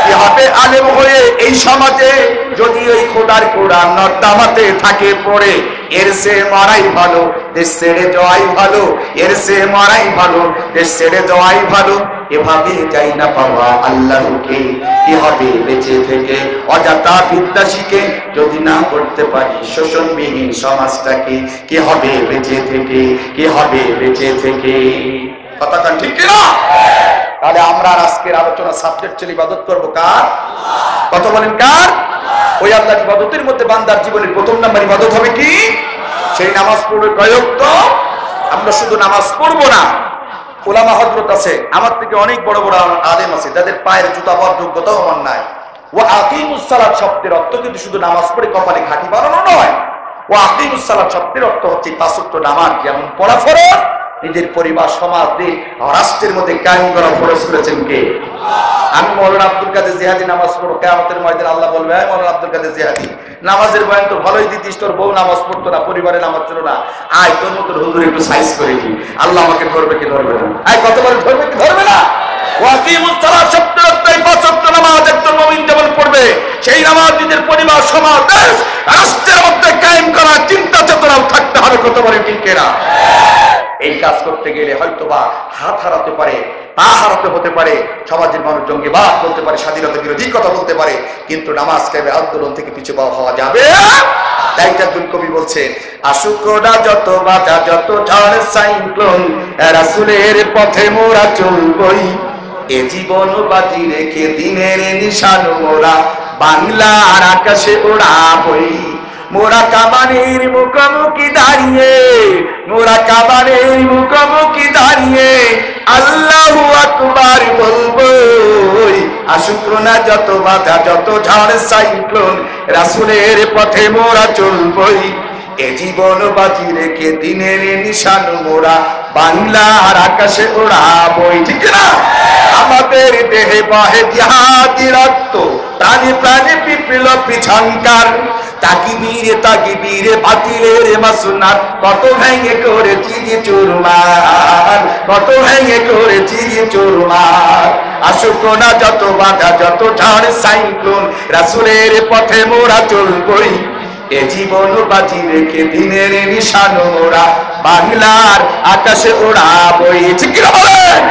কি হবে আলেম হয়ে এই সমাজে যদি ওই খোদার কোরআন নর্দমাতে থাকে পড়ে? এর সে মারাই ভালো, দেশ ছেড়ে যাওয়াই ভালো, এর সে মারাই ভালো, দেশ ছেড়ে যাওয়াই ভালো। এভাবে যাই না পাওয়া আল্লাহকে, কি হবে বেঁচে থেকে? অজাতা বিদ্যা শিখে যদি না করতে পারি শোষণবিহীন সমাজটাকে, কি হবে বেঁচে থেকে? কি হবে বেঁচে থেকে? কথা কান ঠিক কিনা? তাহলে আমরা আজকের আলোচনা সাবজেক্ট ছিল ইবাদত করবো কার? কথা বলেন কার? ওই আল্লাহর ইবাদতের মধ্যে বান্দার জীবনের প্রথম নাম্বার ইবাদত হবে কি? সেই নামাজ পড়বে কয়েক। তো আমরা শুধু নামাজ পড়বো না, ওলামা হযরত আছে, আমার থেকে অনেক বড় বড় আলেম আছে, যাদের পায়ের জুতা পরার যোগ্যতাও আমার নাই। ওয়া আকিমুস সালাত শব্দের অর্থ কিন্তু শুধু নামাজ পড়ে কপালে ঘাঁটি বানানো নয়। ওয়া আকিমুস সালাত শব্দের অর্থ হচ্ছে 5 ওয়াক্ত নামাজ যেমন পড়া ফরজ, নিজের পরিবার, সমাজ, দেশ, রাষ্ট্রের মধ্যে কায়েম করা ফরজ করেছেন কে? আমি মৌলানা আব্দুল কাদের জিহাদি নামাজ পড়ো, কিয়ামতের ময়দানে আল্লাহ বলবে, এই মৌলানা আব্দুল কাদের জিহাদি, নামাজের বয়ান তো ভালোই দিতিস, তোর বউ নামাজ পড়তো না, পরিবারে নামাজ ছিল না, আয় তোর মতো হুজুর একটু সাইজ করে কি, আল্লাহ আমাকে ধরবে কি ধরবে না? আয় কত বলে ধরবে কি ধরবে না? ওয়াকিমুস সালাত শব্দের অর্থ 5 ওয়াক্ত নামাজ একজন মুমিন যেমন পড়বে, সেই নামাজ নিজের পরিবার, সমাজ, দেশ, রাষ্ট্রের মধ্যে কায়েম করার চিন্তা চেতনাও থাকতে হবে। কত বলে ঠিক কিনা? এই কাজ করতে গেলে হয়তোবা হাত হারাতে পারে, পা হারাতে হতে পারে, সমাজের মানুষ জঙ্গিবাদ বলতে পারে, স্বাধীনতা বিরোধী কথা বলতে পারে, কিন্তু নামাজ কায়েমের আন্দোলন থেকে পিছু পা হওয়া যাবে। তাই একজন কবি বলছেন, আশুকরা যত বাধা, যত ঝড় সাইক্লোন, রাসূলের পথে মোরা চলবই, এ জীবন বাজি রেখে দিনের নিশান মোরা বাংলার আকাশে ওড়াবই। মোরা কামানের মুখোমুখি দাঁড়িয়ে, মোরা কামানের মুখোমুখি দাঁড়িয়ে আল্লাহু আকবার বলবো। আসুক না যত বাধা, যত ঝড় সাইক্লোন, রাসূলের পথে মোরা চলবই। এ জীবন বাজি রেখে দিনের নিশান মোরা বাংলার আকাশে ওড়াবই। ঠিক না? আমাদের দেহে বহে জিহাদি রক্ত, প্রাণে প্রাণে বিপ্লবী ঝঙ্কার। তাকিবীরে তাকিবীরে বাতিলের মাসুনার, কত ভেঙে করেছি যে চুরমার, কত ভেঙে করেছি যে চুরমার। আসুক না যত বাধা, যত ঝড় সাইক্লোন, রাসূলের পথে মোরা চলবই। এ জীবন বাজি রেখে দিনের নিশান মোরা বাংলার আকাশে ওড়াবই। ঠিক কি বলেন?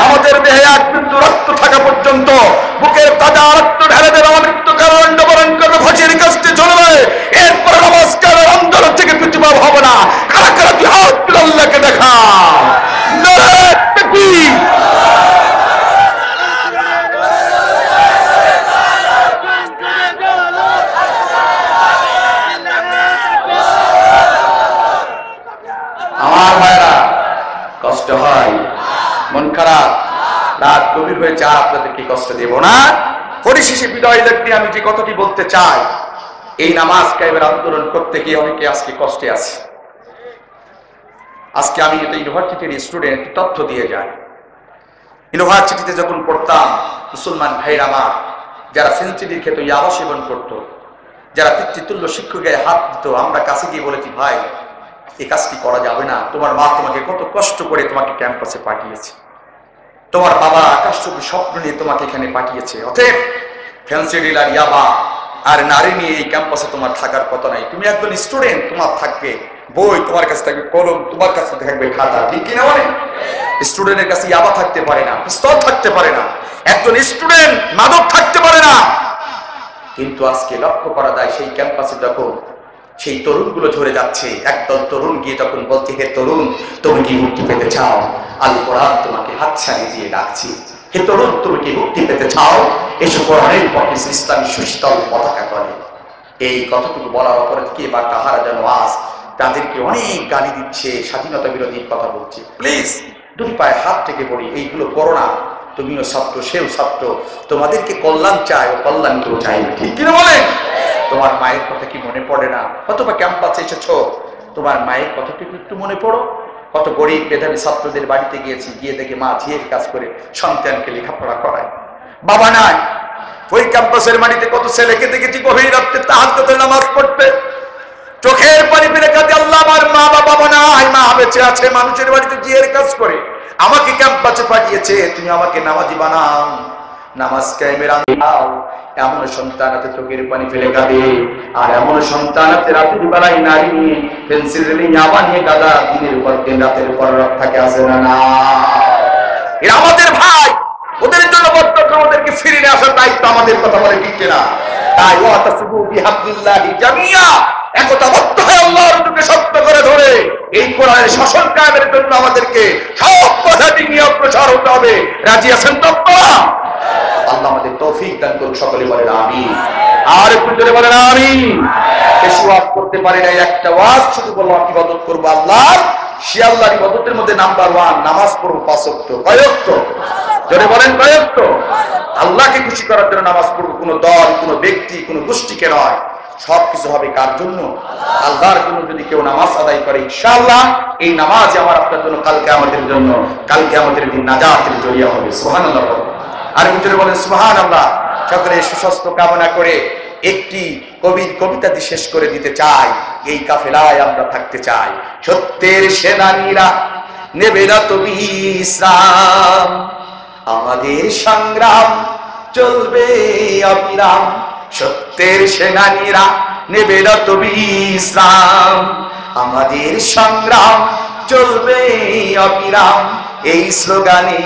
আমাদের দেহে এক বিন্দু রক্ত থাকা পর্যন্ত বুকের তাজা রক্ত ঢেলে দেবে, মৃত্যু কারণ বরণ করবে, ফাঁসির কাছে চলবে। এরপর নমস্কারের অন্তর থেকে পৃথিবী হবে না। কারা কারা তুই হাত তুলে আল্লাহকে দেখা। নারায়ে তাকবীর। আমার ভাইরা, কষ্ট হয়, মন খারাপ, রাত গভীর হয়েছে, আপনাদেরকে কষ্ট দেব না। পরিশেষে বিদায় লগ্নে আমি যে কথাটি বলতে চাই, এই নামাজ কায়েমের আন্দোলন করতে গিয়ে অনেকে আজকে কষ্টে আছে। আজকে আমি এটা ইউনিভার্সিটির স্টুডেন্ট, তথ্য দিয়ে যাই। ইউনিভার্সিটিতে যখন পড়তাম, মুসলমান ভাইরা আমার যারা ফেন্সিডির খেত, ইয়াবা সেবন করতো, যারা পিতৃতুল্য শিক্ষকের হাত দিত, আমরা কাছে গিয়ে বলেছি, ভাই এই কাজটি করা যাবে না। তোমার মা তোমাকে কত কষ্ট করে তোমাকে ক্যাম্পাসে পাঠিয়েছে, তোমার বাবা আকাশচুম্বী স্বপ্ন নিয়ে তোমাকে এখানে পাঠিয়েছে। অতএব ফেন্সিডিল আর ইয়াবা আর নারী নিয়ে এই ক্যাম্পাসে তোমার থাকার কথা নাই। তুমি একজন স্টুডেন্ট, তোমার থাকবে বই, তোমার কাছে থাকবে কলম, তোমার কাছে থাকবে খাতা। ঠিক কিনা বলেন? স্টুডেন্টের কাছে ইয়াবা থাকতে পারে না, পিস্তল থাকতে পারে না, একজন স্টুডেন্ট মাদক থাকতে পারে না। কিন্তু আজকে লক্ষ্য করা যায়, সেই ক্যাম্পাসে যখন সেই তরুণগুলো ঝরে যাচ্ছে, একদল তরুণ গিয়ে তখন বলছে, হে তরুণ, তুমি কি মুক্তি পেতে চাও? আল কোরআন তোমাকে হাতছানি দিয়ে ডাকছি। হে তরুণ, তুমি কি মুক্তি পেতে চাও? এসো কোরআনের পক্ষে ইসলামী সুশীতল পতাকা করে। এই কথাটুকু বলার অপরাধ কে বা কাহারা যেন আজ তাদেরকে অনেক গালি দিচ্ছে, স্বাধীনতা বিরোধীর কথা বলছে। প্লিজ দুই পায়ে হাত থেকে পড়ি, এইগুলো করো না। তুমিও ছাত্র, সেও ছাত্র, তোমাদেরকে কল্যাণ চায়, ও কল্যাণ কেউ চাই। ঠিক কিনা বলেন? তোমার মায়ের কথা কি মনে পড়ে না? অথবা ক্যাম্পাসে এসেছো, তোমার মায়ের কথাটুকু একটু মনে পড়ো। কত গরিব মেধাবী ছাত্রদের বাড়িতে গিয়েছি, গিয়ে দেখে মা ঝিয়ের কাজ করে সন্তানকে লেখাপড়া করায়, বাবা নাই। ওই ক্যাম্পাসের মাটিতে কত ছেলেকে দেখেছি গভীর রাত্রে তাহাজ্জুদের নামাজ পড়তে, চোখের পানি ফেলে কাঁদে, আল্লাহ আমার মা বাবা নাই, মা বেঁচে আছে, মানুষের বাড়িতে ঝিয়ের কাজ করে আমাকে ক্যাম্পাসে পাঠিয়েছে, তুমি আমাকে নামাজি বানাও, নামাজ কায়েমের আনদাও। এমন সন্তান আছে চোখের পানি ফেলে কাঁদে, আর এমন সন্তান আছে রাতের বেলায় নারী নিয়ে, পেন্সিল নিয়ে, ইয়াবা নিয়ে গাদা, দিনের পর দিন রাতের পর রাত থাকে, আছে না? না, এরা আমাদের ভাই, ওদের জন্য বর্তমান ওদেরকে ফিরিয়ে আসার দায়িত্ব আমাদের। কথা বলে ঠিক কিনা? তাই ওয়াতাসিবু বিহাবলিল্লাহি জামিয়া, একতাবদ্ধ হয়ে আল্লাহর হুকুমকে শক্ত করে ধরে এই কোরআনের শাসন কায়েমের জন্য আমাদেরকে সব পদ্ধতি নিয়ে অগ্রসর হতে হবে। রাজি আছেন তো আপনারা? আল্লাহ আমাদের তৌফিক দান করুন। সকলে বলেন আমিন। আর একটু জোরে বলেন আমিন। বেশি ওয়াজ করতে পারি না, একটা ওয়াজ শুধু বললাম ইবাদত করবো আল্লাহর। সে আল্লাহর ইবাদতের মধ্যে নাম্বার 1 নামাজ পড়বো 5 ওয়াক্ত। কয় ওয়াক্ত? জোরে বলেন কয় ওয়াক্ত? আল্লাহকে খুশি করার জন্য নামাজ পড়বো, কোনো দল, কোনো ব্যক্তি, কোনো গোষ্ঠীকে নয়। সবকিছু হবে কার জন্য? আল্লাহর জন্য। যদি কেউ নামাজ আদায় করে, ইনশাআল্লাহ এই নামাজ আমার আপনার জন্য, কালকে আমাদের জন্য, কালকে আমাদের দিন নাজাতের জরিয়া হবে। সুবহানাল্লাহ। আর ভিতরে বলেন সুবহানাল্লাহ। সকলে সুস্বাস্থ্য কামনা করে একটি কবির কবিতা দিয়ে শেষ করে দিতে চাই। এই কাফেলায় আমরা থাকতে চাই। সত্যের সেনানীরা নেবে না তো বিশ্রাম, আমাদের সংগ্রাম চলবে অবিরাম। সত্যের সেনানীরা নেবে না তো বিশ্রাম, আমাদের সংগ্রাম চলবে অবিরাম। এই স্লোগানে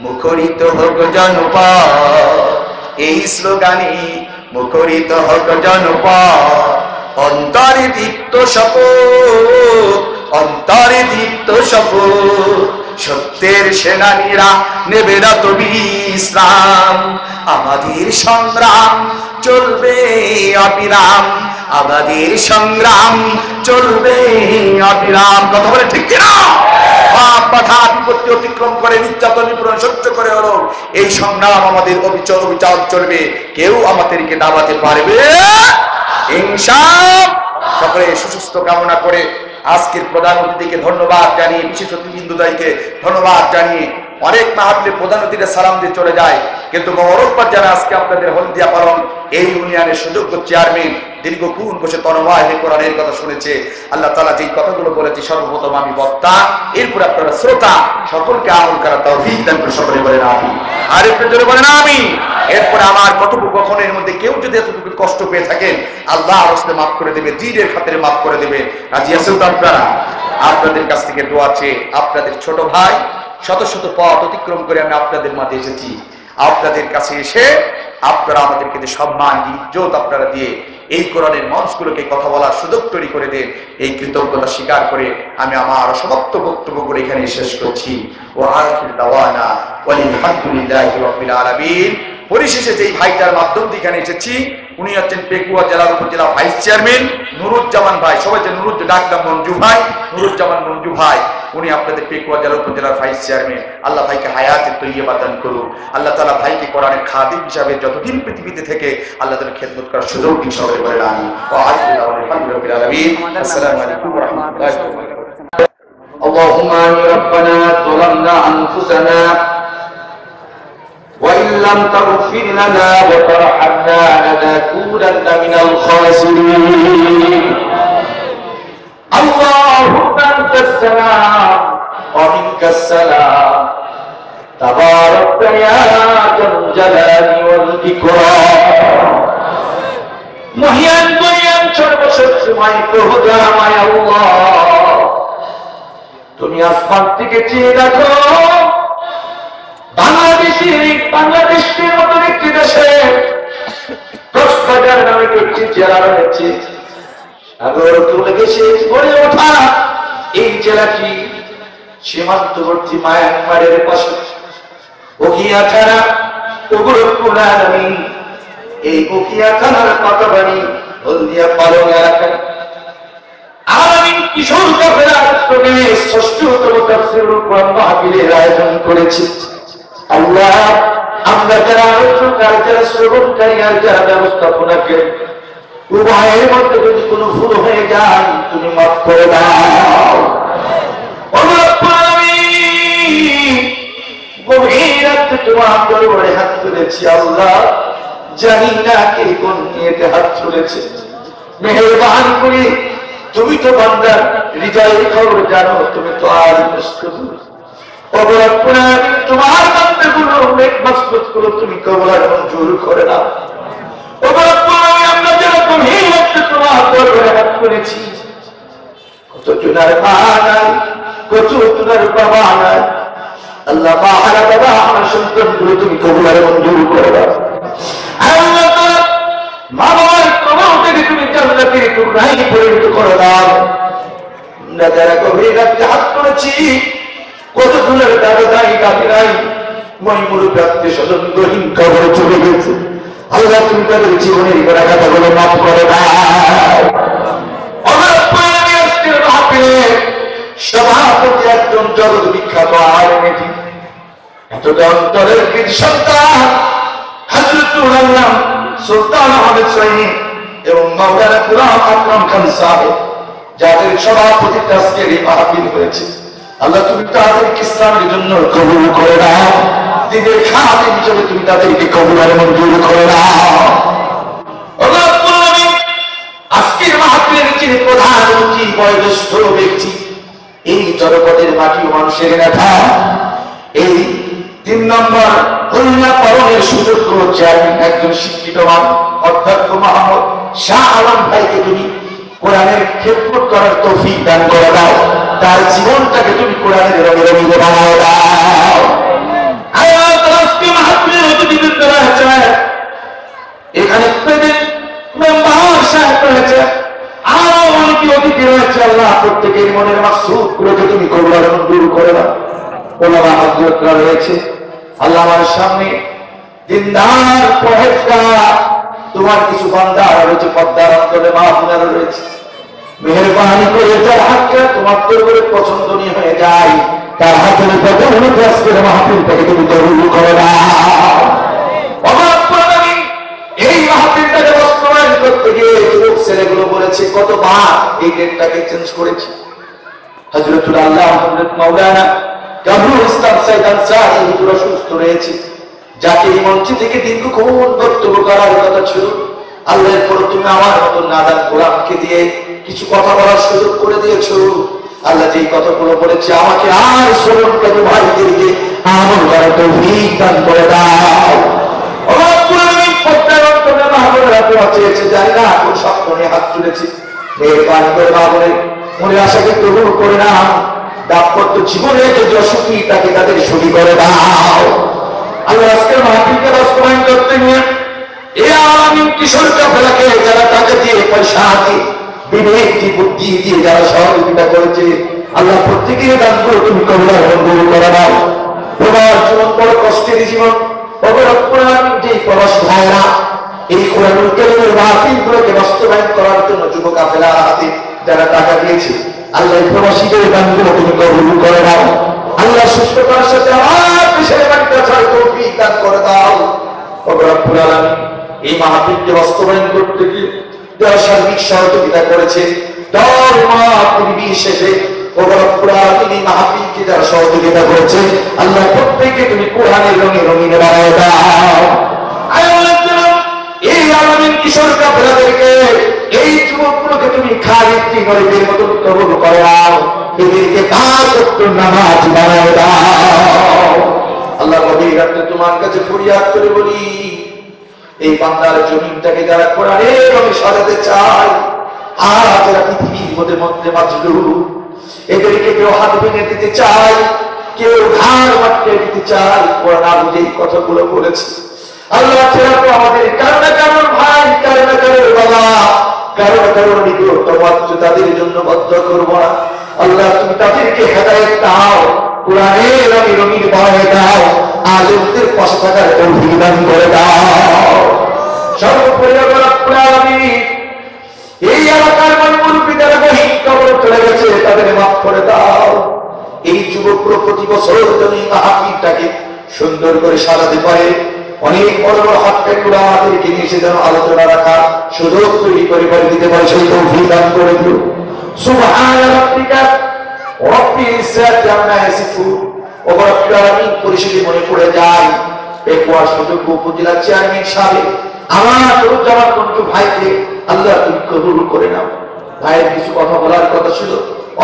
মুখরিত হোক জনপদ, এই স্লোগানে মুখরিত হোক জনপদ। অন্তরে দীপ্ত শপথ, অন্তরে দীপ্ত শপথ। সত্যের সেনানীরা নেবে না তো বিশ্রাম, আমাদের সংগ্রাম চলবে অবিরাম। আমাদের সংগ্রাম চলবে অবিরাম। কথা বলে ঠিক কিনা? বাধা বিপত্তি অতিক্রম করে, নির্যাতন নিপীড়ন সহ্য করে হলো এই সংগ্রাম আমাদের অবিচল চলবে। কেউ আমাদেরকে দাবাতে পারবে ইনশাআল্লাহ। সকলে সুস্থ কামনা করে আজকের প্রধান অতিথিকে ধন্যবাদ জানিয়ে, বিশেষ অতিথিবৃন্দকে ধন্যবাদ জানিয়ে, অনেক মাহফিলে প্রধান অতিথিরা সালাম দিয়ে চলে যায়, কিন্তু মোবারকবাদ জানা আজকে আপনাদের হলদিয়া পালন এই ইউনিয়নের সুযোগ্য চেয়ারম্যান দীর্ঘক্ষণ বসে তনময় কোরআনের কথা শুনেছে। আল্লাহ তাআলা যেই কথাগুলো বলেছে, সর্বপ্রথম আমি বক্তা, এরপর আপনারা শ্রোতা, সকলকে আমল করার তৌফিক দান করে সকলে বলেন আমিন। আর একটু জোরে বলেন আমিন। এরপরে আমার কথোপকথনের মধ্যে কেউ যদি এতটুকু কষ্ট পেয়ে থাকেন, আল্লাহ রাস্তে মাফ করে দেবে, দ্বীনের খাতিরে মাফ করে দেবে। রাজি আছেন তো আপনারা? আপনাদের কাছ থেকে দোয়া চেয়ে, আপনাদের ছোট ভাই শত শত পথ অতিক্রম করে আমি আপনাদের মাঝে এসেছি। আপনাদের কাছে এসে আপনারা আমাদেরকে যে সম্মান ইজ্জত আপনারা দিয়ে এই কোরআনের মঞ্চগুলোকে কথা বলার সুযোগ তৈরি করে দেন, এই কৃতজ্ঞতা স্বীকার করে আমি আমার সমাপ্ত বক্তব্যগুলো এখানে শেষ করছি। ওয়া আখির দাওয়ানা আলহামদুলিল্লাহি রাব্বিল আলামিন। পরিশেষে যেই ভাইটার মাধ্যম দিয়ে এখানে এসেছি, উনি হচ্ছেন পেকুয়া জেলার উপজেলা ভাইস চেয়ারম্যান নুরুজ্জামান ভাই। সবাই যে ডাকলাম মঞ্জু ভাই, নুরুজ্জামান মঞ্জু ভাই, উনি আপনাদের পেকুয়া জেলা উপজেলার ভাইস চেয়ারম্যান। আল্লাহ ভাইকে হায়াতের তৈয়বা দান করুন। আল্লাহ তাআলা ভাইকে কোরআনের খাদিম হিসাবে যতদিন পৃথিবীতে থেকে আল্লাহ তাআলা খেদমত করার সুযোগ দিন, সবাই বলেন আমিন। ওয়া আলহামদুলিল্লাহি রাব্বিল আলামিন। আসসালামু আলাইকুম ওয়া রাহমাতুল্লাহি ওয়া বারাকাতুহু। আল্লাহুম্মা রাব্বানা যালামনা আনফুসানা وإن لم تغفر لنا وترحمنا لنكونن من الخاسرين اللهم أنت السلام ومنك السلام تبارك يا ذا الجلال والإكرام মহিয়ান দয়ান সর্বশক্তিময় প্রভুদয়াময় আল্লাহ, তুমি আসমান থেকে চেয়ে দেখো বাংলাদেশের মতন একটি দেশে কক্সবাজার নামে একটি জেলা রয়েছে। সাগর তুলে গেছে গড়ে ওঠা এই জেলাটি সীমান্তবর্তী মায়ানমারের পাশে উখিয়াখানা উপরকুলামি। এই উখিয়াখানার পাতাবাড়ি হলদিয়া পালং এলাকায় আলামিন কিশোর কাফেলা আশ্রমে ষষ্ঠতম তাফসীরুল কোরআন মাহফিলের আয়োজন করেছে। আল্লাহ, আমরা যারা আলোচনার, যারা শ্রবণকারী আর যারা ব্যবস্থাপনাকে, উভয়ের মধ্যে যদি কোনো ভুল হয়ে যায় তুমি মাফ করে দাও। গভীর রাতে তোমার দরবারে হাত তুলেছি আল্লাহ, জানি না কে কোন নিয়েতে হাত তুলেছে। মেহেরবানি করে তুমি তো বান্দার হৃদয়ের খবর জানো, তুমি তো আর তোমার বান্দাগুলো অনেক মজবুত করে তুমি কবুল মঞ্জুর করে নাও। আমরা যারা গভীর রাতে তোমার দরবারে হাত করেছি, কত জনের মা নাই, কত জনের বাবা নাই, আল্লাহ মাহারা বাবা আমার সন্তানগুলো তুমি কবুল মঞ্জুর করে দাও। মা বাবার কবর থেকে তুমি জান্নাতের টুকরায় পরিণত করে দাও। আমরা যারা গভীর রাতে হাত করেছি, কত জনের দাদা দাই দাদি নাই, মহিমুরু প্রাপ্তি স্বজন গহীন কবরে চলে গেছে। আল্লাহ তুমি তাদের জীবনের গোড়া কথাগুলো মাফ করে দাও। সভাপতি একজন জগৎ বিখ্যাত আলেমেটি, এতটা অন্তরের কৃত সন্তান হযরতুল আল্লাহ সুলতান আহমেদ সাইদ এবং মাওলানা গুলাম আকরাম খান সাহেব, যাদের সভাপতিত্বে আজকের এই মাহফিল হয়েছে, আল্লাহ তুমি তাদেরকে ইসলামের জন্য কবুল করে দাও। দিনের খাদিম হিসেবে তুমি তাদেরকে কবুল আর মঞ্জুর করে দাও। আজকের মাহফিলের যিনি প্রধান অতিথি, বয়োজ্যেষ্ঠ ব্যক্তি, এই জনপদের মাটি ও মানুষের নেতা, এই 3 নম্বর খুলনা পালনের সুযোগ্য চেয়ারম্যান, একজন শিক্ষিত অধ্যক্ষ মোহাম্মদ শাহ আলম ভাইকে তুমি কোরআনের খেদমত করার তৌফিক দান করে দাও। তার জীবনটাকে তুমি কোরআনের রঙে রঙিয়ে বানাও দাও। এখানে মেম্বার সাহেব রয়েছে, আরো অনেকে অতিথি রয়েছে। আল্লাহ প্রত্যেকের মনের মাকসুদ গুলোকে তুমি কবুল মঞ্জুর করে দাও। ওলামা হযরতরা রয়েছে, আল্লাহ আমার সামনে দিনদার পরেজগার তোমার কিছু বান্দা রয়েছে পদ্মার অন্তরে মাহফিল রয়েছে, মেহেরবানি করে যার হাতটা তোমার দরবারে পছন্দনীয় হয়ে যায় তার হাতের পদে আজকের মাহফিলটাকে তুমি কবুল করে দাও। এই মাহফিলটাকে বাস্তবায়ন করতে গিয়ে যুবক ছেলেগুলো বলেছে কতবার এই ডেটটাকে চেঞ্জ করেছি। হযরতুল আল্লাহ হযরত মাওলানা কামরুল ইসলাম সাইদ আনসারী হুজুর অসুস্থ রয়েছে, যাকে এই মঞ্চ থেকে দীর্ঘক্ষণ বক্তব্য করার কথা ছিল। আল্লাহর পর তুমি আমার মতন নাদান গোলামকে দিয়ে কিছু কথা বলার সুযোগ করে দিয়েছো। আল্লাহ যেই কথাগুলো বলেছে আমাকে আর শ্রবণকারী ভাইদেরকে আমল করার তৌফিক দান করে দাও। জানি না কোন স্বপ্ন নিয়ে হাত তুলেছি, মেহেরবানি করে বাবরে মনে আশাকে কবুল করে নাও। দাম্পত্য জীবনে যদি অসুখী তাকে তাদের সুখী করে দাও। আল্লাহ আজকের মাহফিলকে বাস্তবায়ন করতে নিয়ে এই আলামিন কিশোর কাফেলাকে যারা টাকা দিয়ে পয়সা দিয়ে বিবেক দিয়ে বুদ্ধি দিয়ে যারা সহযোগিতা করেছে, আল্লাহ প্রত্যেকের দানগুলো তুমি কবুল করে দাও। তোমার জীবন বড় কষ্টের জীবন, যে প্রবাসী ভাইরা এই কোরআনুল কারীমের মাহফিলগুলোকে বাস্তবায়ন করার জন্য যুব কাফেলা হাতে যারা টাকা দিয়েছে, আল্লাহ প্রবাসীদের দানগুলো তুমি কবুল করে দাও। আল্লাহ সুস্থতার সাথে আমার দেশের বাড়িটা ছাড় তৌফিক দান করে দাও। রব্বুল আলামিন এই মাহফিলকে বাস্তবায়ন করতে গিয়ে যারা সার্বিক সহযোগিতা করেছে দল মত নির্বিশেষে রব্বুল আলামিন এই মাহফিলকে যারা সহযোগিতা করেছে, আল্লাহ প্রত্যেককে তুমি কোরআনের রঙে রঙিনে বানায় দাও। এই আলামিন কিশোর কাফেলাদেরকে এই যুবকগুলোকে তুমি খালিদ গরিবের মতো কবুল করে নাও, এদেরকে পাঁচ ওয়াক্ত নামাজ বানায় দাও। আল্লাহ গভীর রাতে তোমার কাছে ফরিয়াদ করে বলি, এই বান্দার জমিনটাকে যারা কোরআনের রঙে সাজাতে চায়, আর যারা পৃথিবীর মধ্যে মাজলুম, এদেরকে কেউ হাত ভেঙে দিতে চায়, কেউ ঘাড় মাটকে দিতে চায়, কোরআন বুঝে এই কথাগুলো বলেছে। আল্লাহ ছাড়া তো আমাদের কারো না কারোর ভাই, কারো না কারোর বাবা, কারো না কারোর নিকট তাদের জন্য বদ্ধ করবো না। আল্লাহ তুমি তাদেরকে হেদায়েত দাও, কোরআনের রঙে রঙিন বানায় দাও, আলেমদের পাশে থাকার তৌফিক দান করে দাও। সর্বোপরি রব্বুল আলামিন এই এলাকার মুরব্বী যারা গহীন কবরে চলে গেছে তাদের মাফ করে দাও। এই যুবকগুলো প্রতি বছর যেন এই মাহফিলটাকে সুন্দর করে সাজাতে পারে, অনেক বড় বড় হাতগুলো আমাদেরকে নিয়ে এসে যেন আলোচনা রাখা সুযোগ তৈরি করে দিতে পারে, সেই তৌফিক দান করে দিও। সুবহান রাব্বিকা রব্বিল ইজ্জাতি আম্মা ইয়াসিফুন। ও রব্বুল আলামিন পরিশেষে মনে পড়ে যায় এই কুয়ার সুযোগ উপজেলা চেয়ারম্যান সাহেব আমার তরুজামান বন্ধু ভাইকে আল্লাহ তুমি কবুল করে নাও। ভাইয়ের কিছু কথা বলার কথা ছিল,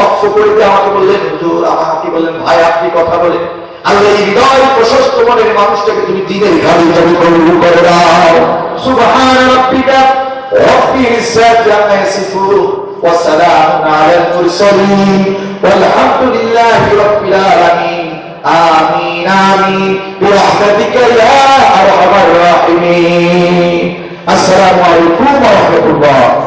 অক্ষ করে আমাকে বললেন হুজুর, আমাকে বললেন ভাই আপনি কথা বলেন। আল্লাহ এই হৃদয় প্রশস্ত মনের মানুষটাকে তুমি দিনের গাড়ি তুমি কবুল করে দাও। সুবহান রাব্বিকা রব্বিল ইজ্জাতি আম্মা ইয়াসিফুন ওয়া সালামুন আলাল মুরসালিন ওয়ালহামদুলিল্লাহি রাব্বিল আলামিন। আমিন আমিন বিরহমাতিকা ইয়া আরহামার রাহিমিন। আসসালামু আলাইকুম ওয়া রাহমাতুল্লাহ।